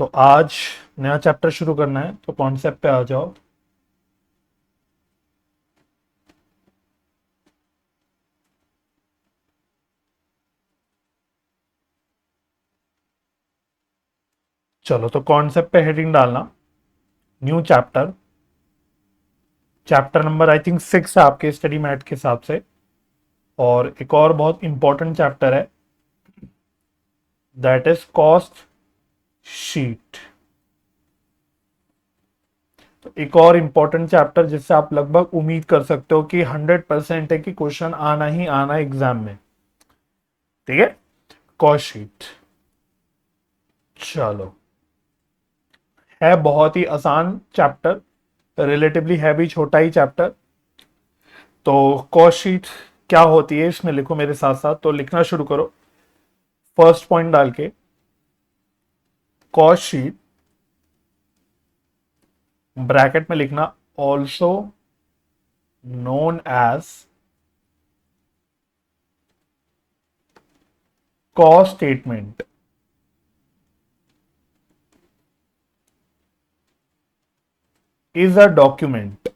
तो आज नया चैप्टर शुरू करना है, तो कॉन्सेप्ट पे आ जाओ। चलो, तो कॉन्सेप्ट पे हेडिंग डालना, new chapter. Chapter number I think 6 है आपके स्टडी मैट के हिसाब से। और एक और बहुत इंपॉर्टेंट चैप्टर है, दैट इज कॉस्ट शीट। तो एक और इंपॉर्टेंट चैप्टर जिससे आप लगभग उम्मीद कर सकते हो कि 100% है कि क्वेश्चन आना ही आना एग्जाम में। ठीक है, कॉस्ट शीट। चलो, है बहुत ही आसान चैप्टर, रिलेटिवली है भी छोटा ही चैप्टर। तो कॉस्ट शीट क्या होती है इसमें लिखो मेरे साथ साथ, तो लिखना शुरू करो। फर्स्ट पॉइंट डाल के, कॉस्ट शीट ब्रैकेट में लिखना, also known as cost statement, is a document,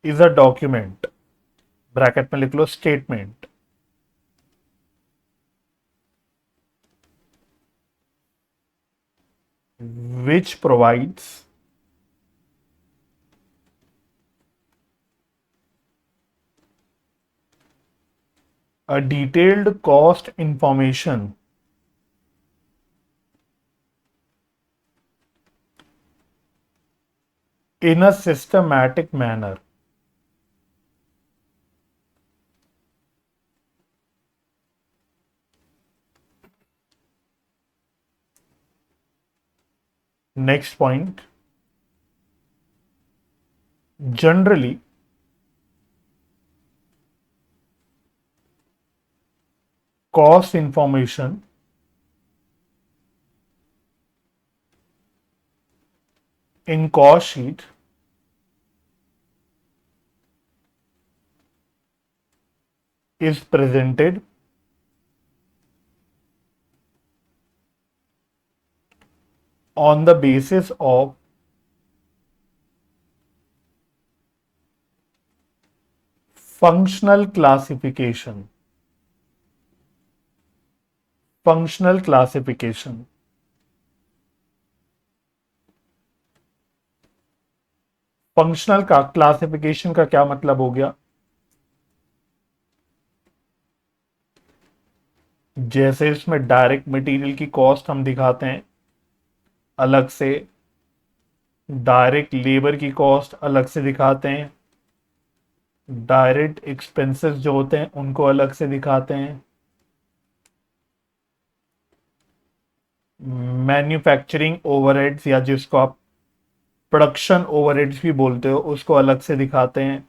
is a document, bracket में लिख लो statement, which provides a detailed cost information in a systematic manner. Next point, generally cost information in cost sheet is presented on the basis of functional classification. Functional classification. Functional का classification का क्या मतलब हो गया? जैसे इसमें direct material की cost हम दिखाते हैं अलग से, डायरेक्ट लेबर की कॉस्ट अलग से दिखाते हैं, डायरेक्ट एक्सपेंसेस जो होते हैं उनको अलग से दिखाते हैं, मैन्युफैक्चरिंग ओवरहेड्स या जिसको आप प्रोडक्शन ओवरहेड्स भी बोलते हो उसको अलग से दिखाते हैं,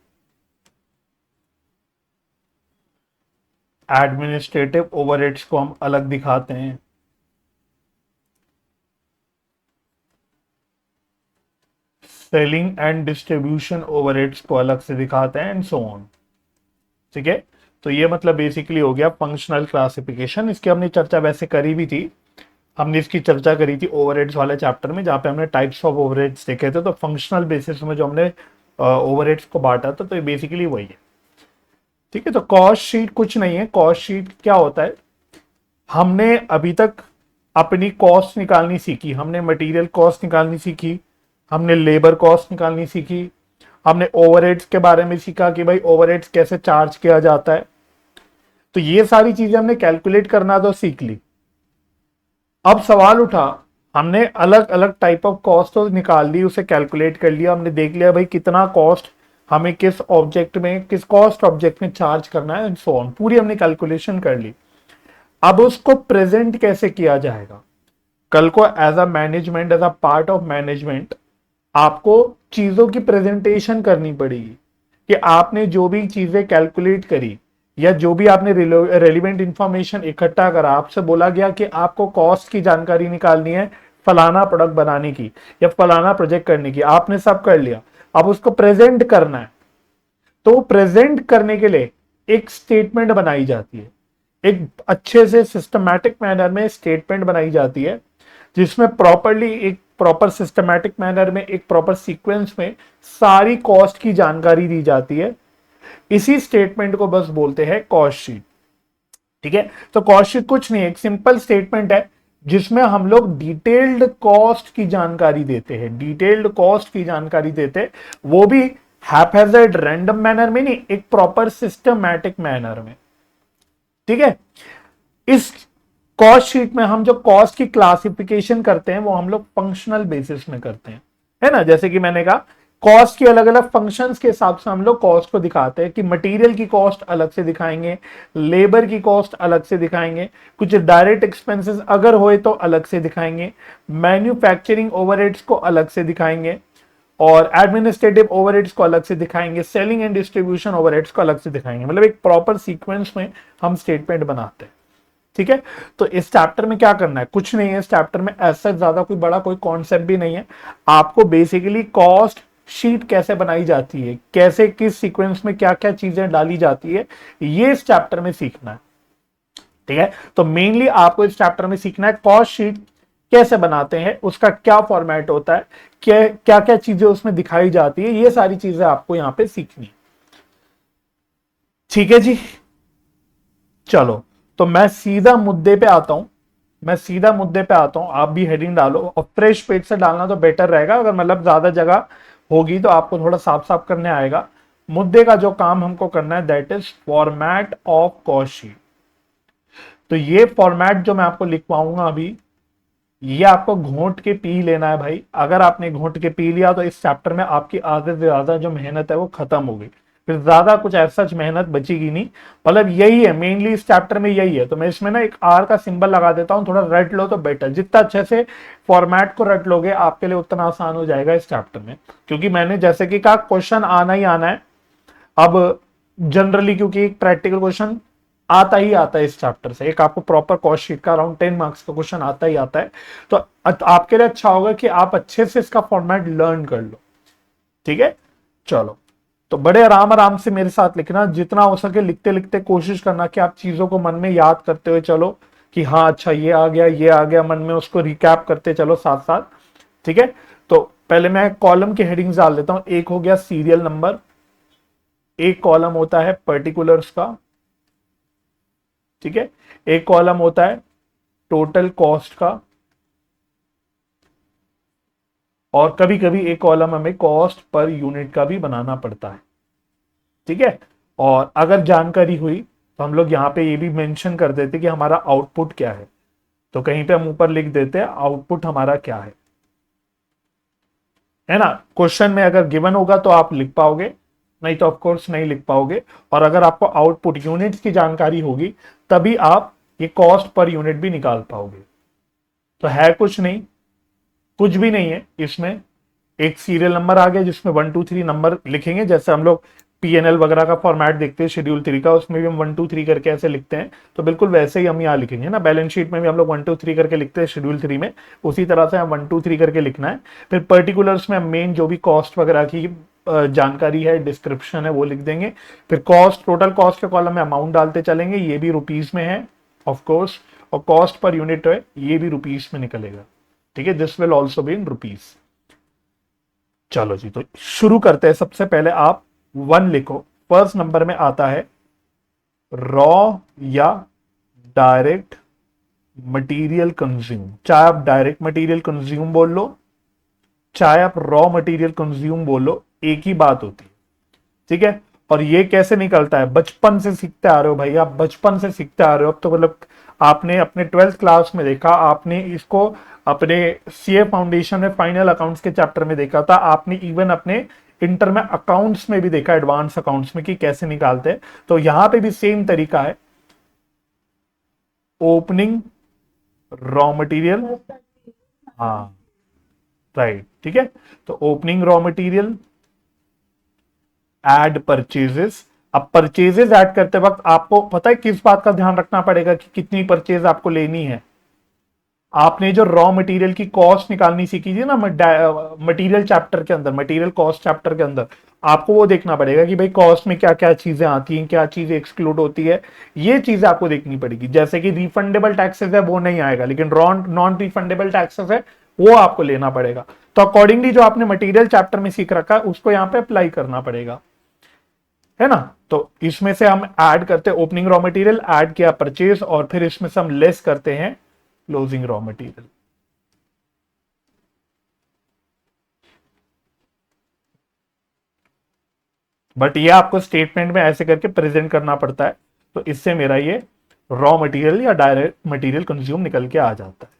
एडमिनिस्ट्रेटिव ओवरहेड्स को हम अलग दिखाते हैं, सेलिंग एंड डिस्ट्रीब्यूशन ओवरहेड्स को अलग से दिखाते हैं, एंड सो ऑन। ठीक है, तो ये मतलब बेसिकली हो गया फंक्शनल क्लासिफिकेशन। इसकी हमने चर्चा वैसे करी भी थी, हमने इसकी चर्चा करी थी ओवरहेड्स वाले चैप्टर में, जहाँ पे हमने टाइप्स ऑफ ओवरहेड्स देखे थे। तो फंक्शनल बेसिस में जो हमने ओवरहेड्स को बांटा था, तो ये बेसिकली वही है। ठीक है, तो कॉस्ट शीट कुछ नहीं है। कॉस्ट शीट क्या होता है, हमने अभी तक अपनी कॉस्ट निकालनी सीखी, हमने मटेरियल कॉस्ट निकालनी सीखी, हमने लेबर कॉस्ट निकालनी सीखी, हमने ओवरहेड्स के बारे में सीखा कि भाई ओवरहेड्स कैसे चार्ज किया जाता है। तो ये सारी चीजें हमने कैलकुलेट करना तो सीख ली। अब सवाल उठा, हमने अलग अलग टाइप ऑफ कॉस्ट तो निकाल ली, उसे कैलकुलेट कर लिया, हमने देख लिया भाई कितना कॉस्ट हमें किस ऑब्जेक्ट में, किस कॉस्ट ऑब्जेक्ट में चार्ज करना है, एंड सो ऑन, पूरी हमने कैलकुलेशन कर ली। अब उसको प्रेजेंट कैसे किया जाएगा? कल को as a management, as a part of management, आपको चीजों की प्रेजेंटेशन करनी पड़ेगी कि आपने जो भी चीजें कैलकुलेट करी या जो भी आपने रेलिवेंट इंफॉर्मेशन इकट्ठा करा, आपसे बोला गया कि आपको कॉस्ट की जानकारी निकालनी है फलाना प्रोडक्ट बनाने की या फलाना प्रोजेक्ट करने की, आपने सब कर लिया, अब उसको प्रेजेंट करना है। तो प्रेजेंट करने के लिए एक स्टेटमेंट बनाई जाती है एक अच्छे से सिस्टमैटिक मैनर में स्टेटमेंट बनाई जाती है, जिसमें प्रॉपरली एक प्रॉपर सिस्टमैटिक मैनर में एक प्रॉपर सीक्वेंस में सारी कॉस्ट की जानकारी दी जाती है। इसी स्टेटमेंट को बस बोलते हैं कॉस्ट शीट। ठीक है, तो कॉस्ट शीट कुछ नहीं है, एक सिंपल स्टेटमेंट है जिसमें हम लोग डिटेल्ड कॉस्ट की जानकारी देते हैं, डिटेल्ड कॉस्ट की जानकारी देते हैं, वो भी हैपहैज़र्ड रैंडम मैनर में नहीं, एक प्रॉपर सिस्टमैटिक मैनर में। ठीक है, इस कॉस्ट शीट में हम जो कॉस्ट की क्लासिफिकेशन करते हैं वो हम लोग फंक्शनल बेसिस में करते हैं, है ना। जैसे कि मैंने कहा कॉस्ट की अलग अलग फंक्शंस के हिसाब से हम लोग कॉस्ट को दिखाते हैं कि मटेरियल की कॉस्ट अलग से दिखाएंगे, लेबर की कॉस्ट अलग से दिखाएंगे, कुछ डायरेक्ट एक्सपेंसेस अगर होए तो अलग से दिखाएंगे, मैन्युफैक्चरिंग ओवरहेड्स को अलग से दिखाएंगे, और एडमिनिस्ट्रेटिव ओवरहेड्स को अलग से दिखाएंगे, सेलिंग एंड डिस्ट्रीब्यूशन ओवरहेड्स को अलग से दिखाएंगे। मतलब एक प्रॉपर सीक्वेंस में हम स्टेटमेंट बनाते हैं। ठीक है, तो इस चैप्टर में क्या करना है, कुछ नहीं है इस चैप्टर में, ऐसा ज्यादा कोई बड़ा कोई कॉन्सेप्ट भी नहीं है। आपको बेसिकली कॉस्ट शीट कैसे बनाई जाती है, कैसे किस सीक्वेंस में क्या क्या चीजें डाली जाती है, ये इस चैप्टर में सीखना है। ठीक है, तो मेनली आपको इस चैप्टर में सीखना है कॉस्ट शीट कैसे बनाते हैं, उसका क्या फॉर्मेट होता है, क्या क्या चीजें उसमें दिखाई जाती है, ये सारी चीजें आपको यहां पे सीखनी है। ठीक है जी, चलो तो मैं सीधा मुद्दे पे आता हूं, मैं सीधा मुद्दे पे आता हूं। आप भी हेडिंग डालो और फ्रेश पेज से डालना तो बेटर रहेगा, अगर मतलब ज्यादा जगह होगी तो आपको थोड़ा साफ साफ करने आएगा। मुद्दे का जो काम हमको करना है that is format of cost sheet. तो ये फॉर्मेट जो मैं आपको लिखवाऊंगा अभी, ये आपको घोंट के पी लेना है भाई। अगर आपने घोंट के पी लिया तो इस चैप्टर में आपकी आधे से ज्यादा जो मेहनत है वो खत्म हो गई, फिर ज्यादा कुछ ऐसा मेहनत बचेगी नहीं। मतलब यही है मेनली इस चैप्टर में, यही है। तो मैं इसमें ना एक आर का सिंबल लगा देता हूं, थोड़ा रट लो तो बेटर। जितना अच्छे से फॉर्मेट को रट लोगे आपके लिए उतना आसान हो जाएगा इस चैप्टर में, क्योंकि मैंने जैसे कि कहा क्वेश्चन आना ही आना है अब जनरली, क्योंकि एक प्रैक्टिकल क्वेश्चन आता ही आता है इस चैप्टर से, एक आपको प्रॉपर कॉस्ट शीट का अराउंड 10 मार्क्स का क्वेश्चन आता ही आता है। तो आपके लिए अच्छा होगा कि आप अच्छे से इसका फॉर्मेट लर्न कर लो। ठीक है, चलो तो बड़े आराम आराम से मेरे साथ लिखना, जितना हो सके लिखते लिखते कोशिश करना कि आप चीजों को मन में याद करते हुए चलो कि हाँ अच्छा ये आ गया ये आ गया, मन में उसको रिकैप करते चलो साथ साथ। ठीक है, तो पहले मैं कॉलम की हेडिंग्स डाल देता हूं। एक हो गया सीरियल नंबर, एक कॉलम होता है पर्टिकुलर्स का, ठीक है, एक कॉलम होता है टोटल कॉस्ट का, और कभी कभी एक कॉलम हमें कॉस्ट पर यूनिट का भी बनाना पड़ता है। ठीक है, और अगर जानकारी हुई तो हम लोग यहां पे ये भी मेंशन कर देते कि हमारा आउटपुट क्या है। तो कहीं पे हम ऊपर लिख देते हैं आउटपुट हमारा क्या है ना। क्वेश्चन में अगर गिवन होगा तो आप लिख पाओगे, नहीं तो ऑफकोर्स नहीं लिख पाओगे। और अगर आपको आउटपुट यूनिट्स की जानकारी होगी तभी आप ये कॉस्ट पर यूनिट भी निकाल पाओगे। तो है कुछ नहीं, कुछ भी नहीं है इसमें। एक सीरियल नंबर आ गया जिसमें 1 2 3 नंबर लिखेंगे, जैसे हम लोग पीएनएल वगैरह का फॉर्मेट देखते हैं शेड्यूल 3 का, उसमें भी हम 1 2 3 करके ऐसे लिखते हैं। तो बिल्कुल वैसे ही हम यहाँ लिखेंगे ना, बैलेंस शीट में भी हम लोग 1 2 3 करके लिखते हैं शेड्यूल 3 में, उसी तरह से हम 1 2 3 करके लिखना है। फिर पर्टिकुलर्स में हम मेन जो भी कॉस्ट वगैरह की जानकारी है, डिस्क्रिप्शन है, वो लिख देंगे। फिर कॉस्ट, टोटल कॉस्ट के कॉलम में अमाउंट डालते चलेंगे, ये भी रुपीज में है ऑफकोर्स, और कॉस्ट पर यूनिट है ये भी रुपीज में निकलेगा। ठीक है, this will also be in rupees. चलो जी, तो शुरू करते हैं। सबसे पहले आप 1 लिखो। फर्स्ट नंबर में आता है रॉ या डायरेक्ट मटेरियल कंज्यूम। चाहे आप डायरेक्ट मटेरियल कंज्यूम बोल लो, चाहे आप रॉ मटेरियल कंज्यूम बोलो, एक ही बात होती है। ठीक है, और ये कैसे निकलता है, बचपन से सीखते आ रहे हो भाई, आप बचपन से सीखते आ रहे हो। अब तो मतलब आपने अपने 12th क्लास में देखा, आपने इसको अपने सीए फाउंडेशन में फाइनल अकाउंट्स के चैप्टर में देखा था, आपने इवन अपने इंटर में अकाउंट्स में भी देखा, एडवांस अकाउंट्स में, कि कैसे निकालते हैं। तो यहां पे भी सेम तरीका है, ओपनिंग रॉ मटेरियल, हाँ राइट, ठीक है। तो opening raw material, add purchases. अब परचेजेस ऐड करते वक्त आपको पता है किस बात का ध्यान रखना पड़ेगा कि कितनी परचेज आपको लेनी है। आपने जो रॉ मटेरियल की कॉस्ट निकालनी सीखी थी ना मटेरियल चैप्टर के अंदर, मटेरियल कॉस्ट चैप्टर के अंदर, आपको वो देखना पड़ेगा कि भाई कॉस्ट में क्या क्या चीजें आती हैं, क्या चीजें एक्सक्लूड होती है, ये चीजें आपको देखनी पड़ेगी। जैसे कि रिफंडेबल टैक्सेस है वो नहीं आएगा, लेकिन नॉन रिफंडेबल टैक्सेस है वो आपको लेना पड़ेगा। तो अकॉर्डिंगली जो आपने मटेरियल चैप्टर में सीख रखा है उसको यहाँ पे अप्लाई करना पड़ेगा, है ना। तो इसमें से हम ऐड करते हैं ओपनिंग रॉ मटेरियल, ऐड किया परचेज, और फिर इसमें से हम लेस करते हैं क्लोजिंग रॉ मटेरियल। बट ये आपको स्टेटमेंट में ऐसे करके प्रेजेंट करना पड़ता है, तो इससे मेरा ये रॉ मटेरियल या डायरेक्ट मटेरियल कंज्यूम निकल के आ जाता है।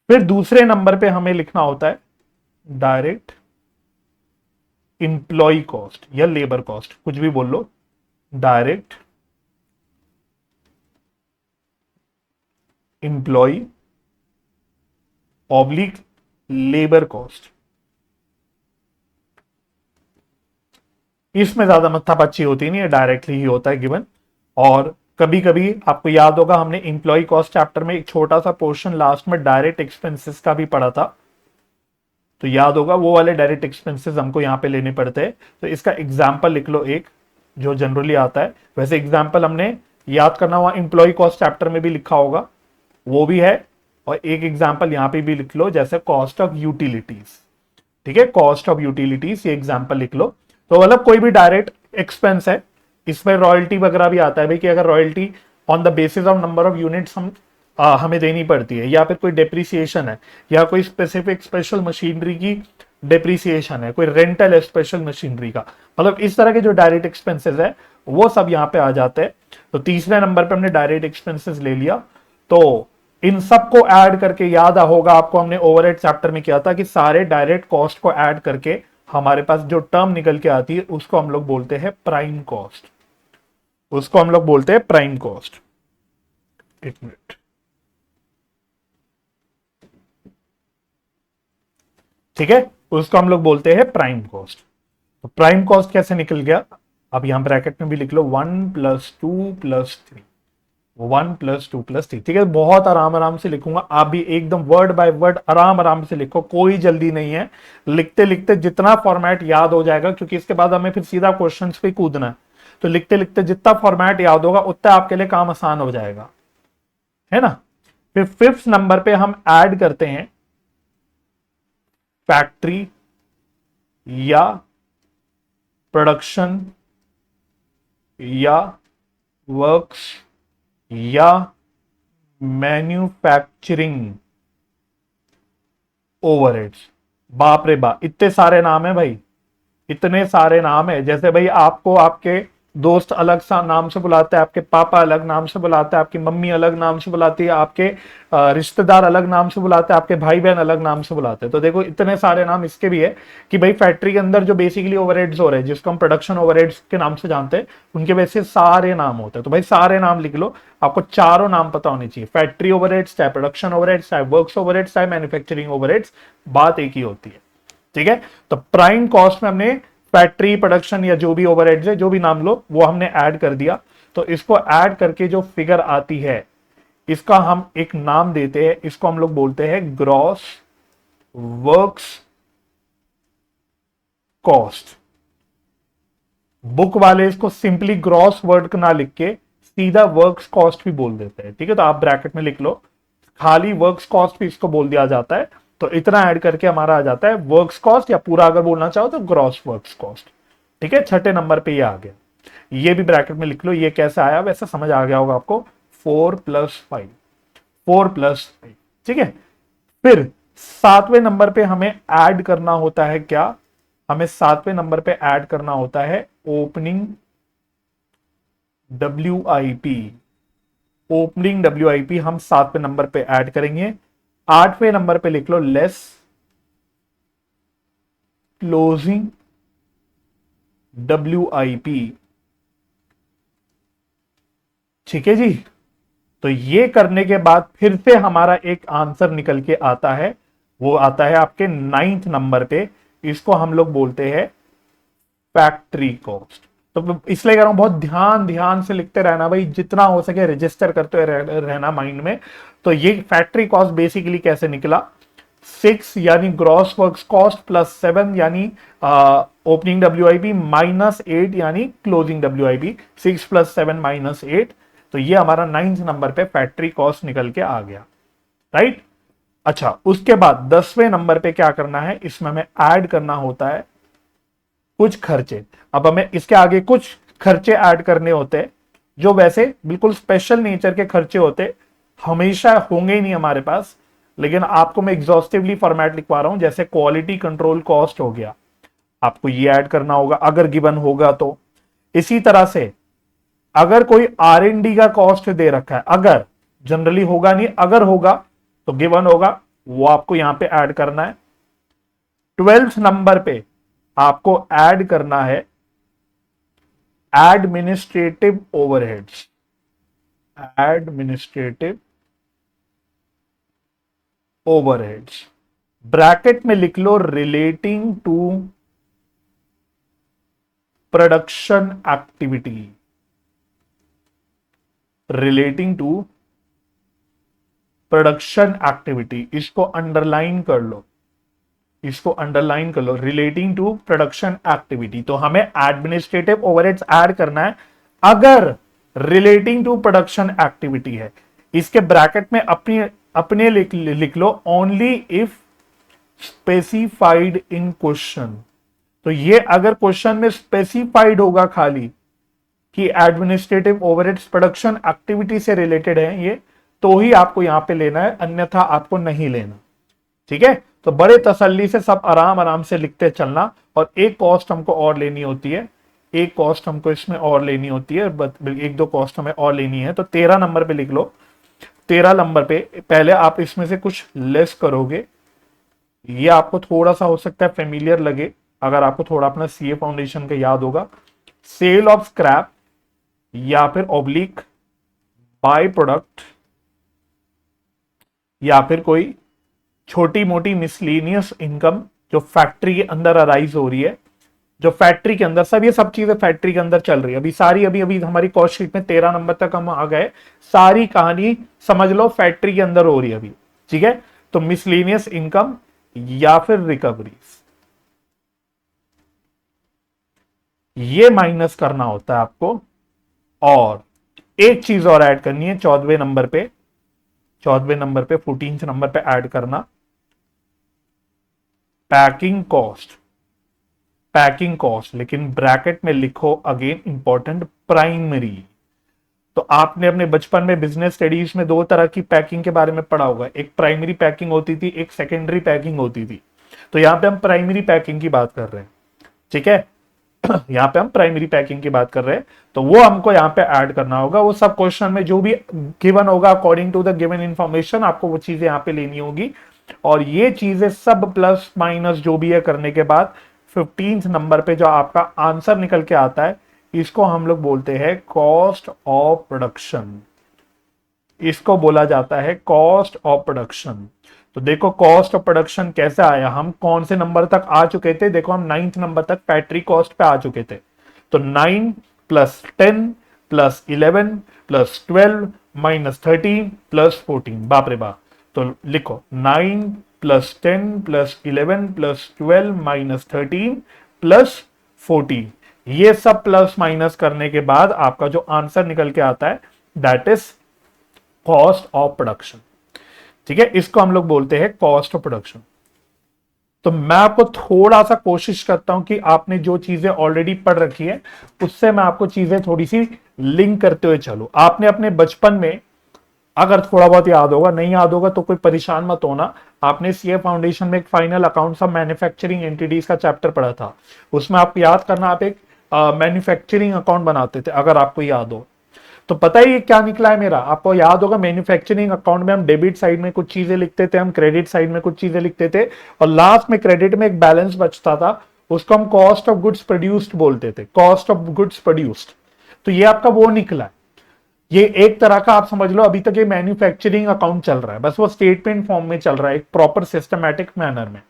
फिर दूसरे नंबर पे हमें लिखना होता है डायरेक्ट इंप्लॉय कॉस्ट या लेबर कॉस्ट, कुछ भी बोल लो, direct employ oblique labour cost. इसमें ज्यादा मत्थापच्ची होती नहीं है, डायरेक्टली ही होता है गिवन। और कभी कभी आपको याद होगा हमने इंप्लॉय कॉस्ट चैप्टर में एक छोटा सा पोर्शन लास्ट में डायरेक्ट एक्सपेंसेस का भी पढ़ा था, तो याद होगा वो वाले डायरेक्ट एक्सपेंसेस हमको यहां पे लेने पड़ते हैं। तो इसका एग्जाम्पल लिख लो एक जो जनरली आता है, वैसे एग्जाम्पल हमने याद करना हुआ इंप्लॉय कॉस्ट चैप्टर में भी लिखा होगा, वो भी है। और एक एग्जाम्पल यहां पे भी लिख लो, जैसे कॉस्ट ऑफ यूटिलिटीज, ठीक है, कॉस्ट ऑफ यूटिलिटीज, ये एग्जाम्पल लिख लो। तो मतलब कोई भी डायरेक्ट एक्सपेंस है, इसमें रॉयल्टी वगैरह भी आता है भाई, कि अगर royalty on the basis of number of units हमें देनी पड़ती है, या फिर कोई डेप्रिसिएशन है, या कोई स्पेसिफिक स्पेशल मशीनरी की डेप्रिसिएशन है, कोई रेंटल है स्पेशल मशीनरी का, मतलब इस तरह के जो डायरेक्ट एक्सपेंसेस है वो सब यहाँ पे आ जाते हैं। तो तीसरे नंबर पे हमने डायरेक्ट एक्सपेंसेस ले लिया। तो इन सबको ऐड करके, याद होगा आपको हमने ओवरहेड चैप्टर में किया था कि सारे डायरेक्ट कॉस्ट को ऐड करके हमारे पास जो टर्म निकल के आती है उसको हम लोग बोलते हैं प्राइम कॉस्ट, उसको हम लोग बोलते हैं प्राइम कॉस्ट। एक मिनट, ठीक है, उसको हम लोग बोलते हैं प्राइम कॉस्ट। तो प्राइम कॉस्ट कैसे निकल गया, अब यहां ब्रैकेट में भी लिख लो 1+2+3, 1+2+3, ठीक है। बहुत आराम आराम से लिखूंगा, आप भी एकदम वर्ड बाय वर्ड आराम आराम से लिखो, कोई जल्दी नहीं है। लिखते लिखते जितना फॉर्मेट याद हो जाएगा, क्योंकि इसके बाद हमें फिर सीधा क्वेश्चंस पे कूदना है, तो लिखते लिखते जितना फॉर्मेट याद होगा उतना आपके लिए काम आसान हो जाएगा, है ना। फिर फिफ्थ नंबर पे हम ऐड करते हैं फैक्ट्री या प्रोडक्शन या वर्क्स या मैन्युफैक्चरिंग ओवरहेड्स। बाप रे बाप, इतने सारे नाम है भाई, इतने सारे नाम है। जैसे भाई आपको आपके दोस्त अलग सा नाम से बुलाते हैं, आपके पापा अलग नाम से बुलाते हैं, आपकी मम्मी अलग नाम से बुलाती है, आपके रिश्तेदार अलग नाम से बुलाते हैं, आपके भाई बहन अलग नाम से बुलाते हैं। तो देखो इतने सारे नाम इसके भी है कि भाई फैक्ट्री के अंदर जो बेसिकली ओवरहेड्स हो रहे हैं, जिसको हम प्रोडक्शन ओवरहेड्स के नाम से जानते हैं, उनके वैसे सारे नाम होते हैं। तो भाई सारे नाम लिख लो, आपको चारों नाम पता होने चाहिए, फैक्ट्री ओवरहेड्स, चाहे प्रोडक्शन ओवरहेड्स, चाहे वर्क्स ओवरहेड्स, चाहे मैन्युफैक्चरिंग ओवरहेड्स, बात एक ही होती है, ठीक है। तो प्राइम कॉस्ट में हमने फैक्ट्री, प्रोडक्शन या जो भी ओवरहेड्स है, जो भी नाम लो, वो हमने ऐड कर दिया। तो इसको ऐड करके जो फिगर आती है, इसका हम एक नाम देते हैं, इसको हम लोग बोलते हैं ग्रॉस वर्क्स कॉस्ट। बुक वाले इसको सिंपली ग्रॉस वर्ड ना लिख के सीधा वर्क्स कॉस्ट भी बोल देते हैं, ठीक है। तो आप ब्रैकेट में लिख लो, खाली वर्क्स कॉस्ट भी इसको बोल दिया जाता है। तो इतना ऐड करके हमारा आ जाता है वर्क्स कॉस्ट, या पूरा अगर बोलना चाहो तो ग्रॉस वर्क्स कॉस्ट, ठीक है। छठे नंबर पे ये आ गया, ये भी ब्रैकेट में लिख लो। ये कैसे आया, वैसे समझ आ गया होगा आपको, 4+5, 4+5, ठीक है। फिर सातवें नंबर पे हमें ऐड करना होता है क्या, हमें सातवें नंबर पे ऐड करना होता है ओपनिंग WIP। ओपनिंग WIP हम सातवें नंबर पे ऐड करेंगे। आठवें नंबर पे लिख लो लेस क्लोजिंग WIP, ठीक है जी। तो ये करने के बाद फिर से हमारा एक आंसर निकल के आता है, वो आता है आपके 9th नंबर पे। इसको हम लोग बोलते हैं फैक्ट्री कॉस्ट। तो इसलिए कह रहा हूं बहुत ध्यान ध्यान से लिखते रहना भाई, जितना हो सके रजिस्टर करते रहना माइंड में। तो ये फैक्ट्री कॉस्ट बेसिकली कैसे निकला, 6 यानी ग्रॉस वर्क्स कॉस्ट प्लस 7 यानी ओपनिंग डब्ल्यूआईपी माइनस 8 यानी क्लोजिंग डब्ल्यूआईपी, 6 प्लस 7 माइनस 8। तो ये हमारा 9th नंबर पे फैक्ट्री कॉस्ट निकल के आ गया, राइट। अच्छा, उसके बाद 10वें नंबर पे क्या करना है, इसमें हमें ऐड करना होता है कुछ खर्चे। अब हमें इसके आगे कुछ खर्चे ऐड करने होते हैं जो वैसे बिल्कुल स्पेशल नेचर के खर्चे होते, हमेशा होंगे ही नहीं हमारे पास, लेकिन आपको मैं एग्जॉस्टिवली फॉर्मेट लिखवा रहा हूं। जैसे क्वालिटी कंट्रोल कॉस्ट हो गया, आपको ये ऐड करना होगा अगर गिवन होगा तो। इसी तरह से अगर कोई R&D का कॉस्ट दे रखा है, अगर जनरली होगा नहीं, अगर होगा तो गिवन होगा, वो आपको यहां पे ऐड करना है। 12th नंबर पे आपको ऐड करना है administrative overheads, administrative overheads, bracket में लिख लो relating to production activity, relating to production activity, इसको अंडरलाइन कर लो, इसको अंडरलाइन कर लो, रिलेटिंग टू प्रोडक्शन एक्टिविटी। तो हमें एडमिनिस्ट्रेटिव ओवरहेड्स ऐड करना है अगर रिलेटिंग टू प्रोडक्शन एक्टिविटी है। इसके ब्रैकेट में अपने लिख लो only if specified in question. तो ये अगर क्वेश्चन में स्पेसिफाइड होगा खाली कि एडमिनिस्ट्रेटिव ओवरहेड्स प्रोडक्शन एक्टिविटी से रिलेटेड है ये, तो ही आपको यहां पे लेना है, अन्यथा आपको नहीं लेना, ठीक है। तो बड़े तसल्ली से सब आराम आराम से लिखते चलना। और एक कॉस्ट हमको और लेनी होती है, एक कॉस्ट हमको इसमें और लेनी होती है, एक दो कॉस्ट हमें और लेनी है। तो 13 नंबर पे लिख लो, 13 नंबर पे पहले आप इसमें से कुछ लेस करोगे। ये आपको थोड़ा सा हो सकता है फेमिलियर लगे, अगर आपको थोड़ा अपना सीए फाउंडेशन का याद होगा। सेल ऑफ स्क्रैप या फिर ऑब्लिक बाय प्रोडक्ट या फिर कोई छोटी मोटी मिसलेनियस इनकम जो फैक्ट्री के अंदर अराइज हो रही है, जो फैक्ट्री के अंदर, सब ये सब चीजें फैक्ट्री के अंदर चल रही है। अभी सारी अभी हमारी कॉस्ट शीट में 13 नंबर तक हम आ गए, सारी कहानी समझ लो फैक्ट्री के अंदर हो रही है अभी, ठीक है। तो मिसलेनियस इनकम या फिर रिकवरीज, ये माइनस करना होता है आपको। और एक चीज और ऐड करनी है 14वें नंबर पे, 14वें नंबर पे 14th नंबर पे ऐड करना पैकिंग कॉस्ट, पैकिंग कॉस्ट, लेकिन ब्रैकेट में लिखो अगेन इंपॉर्टेंट प्राइमरी। तो आपने अपने बचपन में बिजनेस स्टडीज में दो तरह की पैकिंग के बारे में पढ़ा होगा, एक प्राइमरी पैकिंग होती थी, एक सेकेंडरी पैकिंग होती थी। तो यहां पे हम प्राइमरी पैकिंग की बात कर रहे हैं, ठीक है। यहां पे हम प्राइमरी पैकिंग की बात कर रहे हैं, तो वो हमको यहां पे ऐड करना होगा। वो सब क्वेश्चन में जो भी गिवन होगा according to the given information, आपको वो चीजें यहां पे लेनी होगी। और ये चीजें सब प्लस माइनस जो भी है करने के बाद 15th नंबर पे जो आपका आंसर निकल के आता है, इसको हम लोग बोलते हैं कॉस्ट ऑफ प्रोडक्शन, इसको बोला जाता है कॉस्ट ऑफ प्रोडक्शन। तो देखो कॉस्ट ऑफ प्रोडक्शन कैसे आया, हम कौन से नंबर तक आ चुके थे, देखो हम 9th नंबर तक फैक्ट्री कॉस्ट पे आ चुके थे। तो 9 plus 10 plus 11 plus 12 minus 13 plus 14, बाप रे बाप। तो लिखो 9 plus 10 plus 11 plus 12 minus 13 plus 14, ये सब प्लस माइनस करने के बाद आपका जो आंसर निकल के आता है that is cost of production, ठीक है। इसको हम लोग बोलते हैं कॉस्ट ऑफ प्रोडक्शन। तो मैं आपको थोड़ा सा कोशिश करता हूं कि आपने जो चीजें ऑलरेडी पढ़ रखी है उससे मैं आपको चीजें थोड़ी सी लिंक करते हुए चलूं। आपने अपने बचपन में अगर थोड़ा बहुत याद होगा, नहीं याद होगा तो कोई परेशान मत होना, आपने सीए फाउंडेशन में एक final accounts of manufacturing entities का चैप्टर पढ़ा था, उसमें आप याद करना, आप एक मैन्युफैक्चरिंग अकाउंट बनाते थे अगर आपको याद हो। तो पता ही क्या निकला है मेरा, आपको याद होगा मैन्युफैक्चरिंग अकाउंट में हम डेबिट साइड में कुछ चीजें लिखते थे, हम क्रेडिट साइड में कुछ चीजें लिखते थे, और लास्ट में क्रेडिट में एक बैलेंस बचता था, उसको हम कॉस्ट ऑफ गुड्स प्रोड्यूस्ड बोलते थे, कॉस्ट ऑफ गुड्स प्रोड्यूस्ड। तो ये आपका वो निकला है, ये एक तरह का आप समझ लो अभी तक ये मैन्युफैक्चरिंग अकाउंट चल रहा है, बस वो स्टेटमेंट फॉर्म में चल रहा है एक प्रॉपर सिस्टमैटिक मैनर में।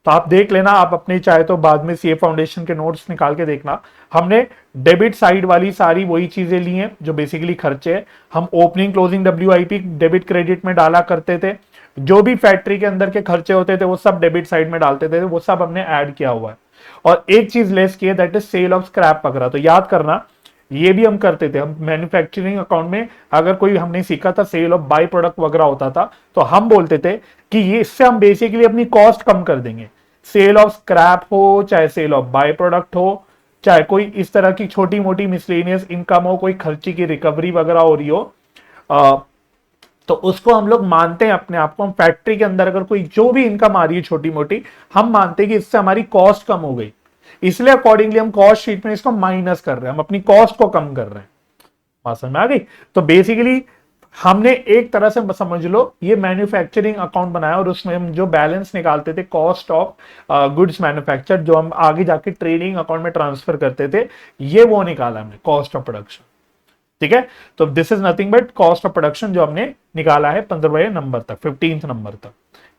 तो आप देख लेना, आप अपने चाहे तो बाद में सीए फाउंडेशन के नोट्स निकाल के देखना। हमने डेबिट साइड वाली सारी वही चीजें ली हैं जो बेसिकली खर्चे हैं। हम opening closing WIP debit credit में डाला करते थे, जो भी फैक्ट्री के अंदर के खर्चे होते थे वो सब डेबिट साइड में डालते थे, वो सब हमने ऐड किया हुआ है। और एक चीज लेस की है, that is sale of scrap वगैरह। तो याद करना, ये भी हम करते थे। हम मैन्युफैक्चरिंग अकाउंट में अगर कोई हमने सीखा था सेल ऑफ बाई प्रोडक्ट वगैरह होता था, तो हम बोलते थे कि ये इससे हम बेसिकली अपनी कॉस्ट कम कर देंगे। सेल ऑफ स्क्रैप हो, चाहे सेल ऑफ बाई प्रोडक्ट हो, चाहे कोई इस तरह की छोटी मोटी मिसलेनियस इनकम हो, कोई खर्ची की रिकवरी वगैरह हो रही हो, तो उसको हम लोग मानते हैं अपने आप को। हम फैक्ट्री के अंदर अगर कोई जो भी इनकम आ रही है छोटी मोटी, हम मानते हैं कि इससे हमारी कॉस्ट कम हो गई, इसलिए अकॉर्डिंगली हम कॉस्ट शीट में इसको माइनस कर रहे हैं, हम अपनी कॉस्ट को कम कर रहे हैं। बात समझ में आ गई? तो बेसिकली हमने एक तरह से समझ लो ये मैन्युफैक्चरिंग अकाउंट बनाया, और उसमें हम जो बैलेंस निकालते थे कॉस्ट ऑफ गुड्स मैन्युफैक्चर, जो हम आगे जाके ट्रेडिंग अकाउंट में ट्रांसफर करते थे, ये वो निकाला हमने कॉस्ट ऑफ प्रोडक्शन। ठीक है, तो this is nothing but cost of production जो हमने निकाला है 15वें नंबर तक, 15th नंबर तक।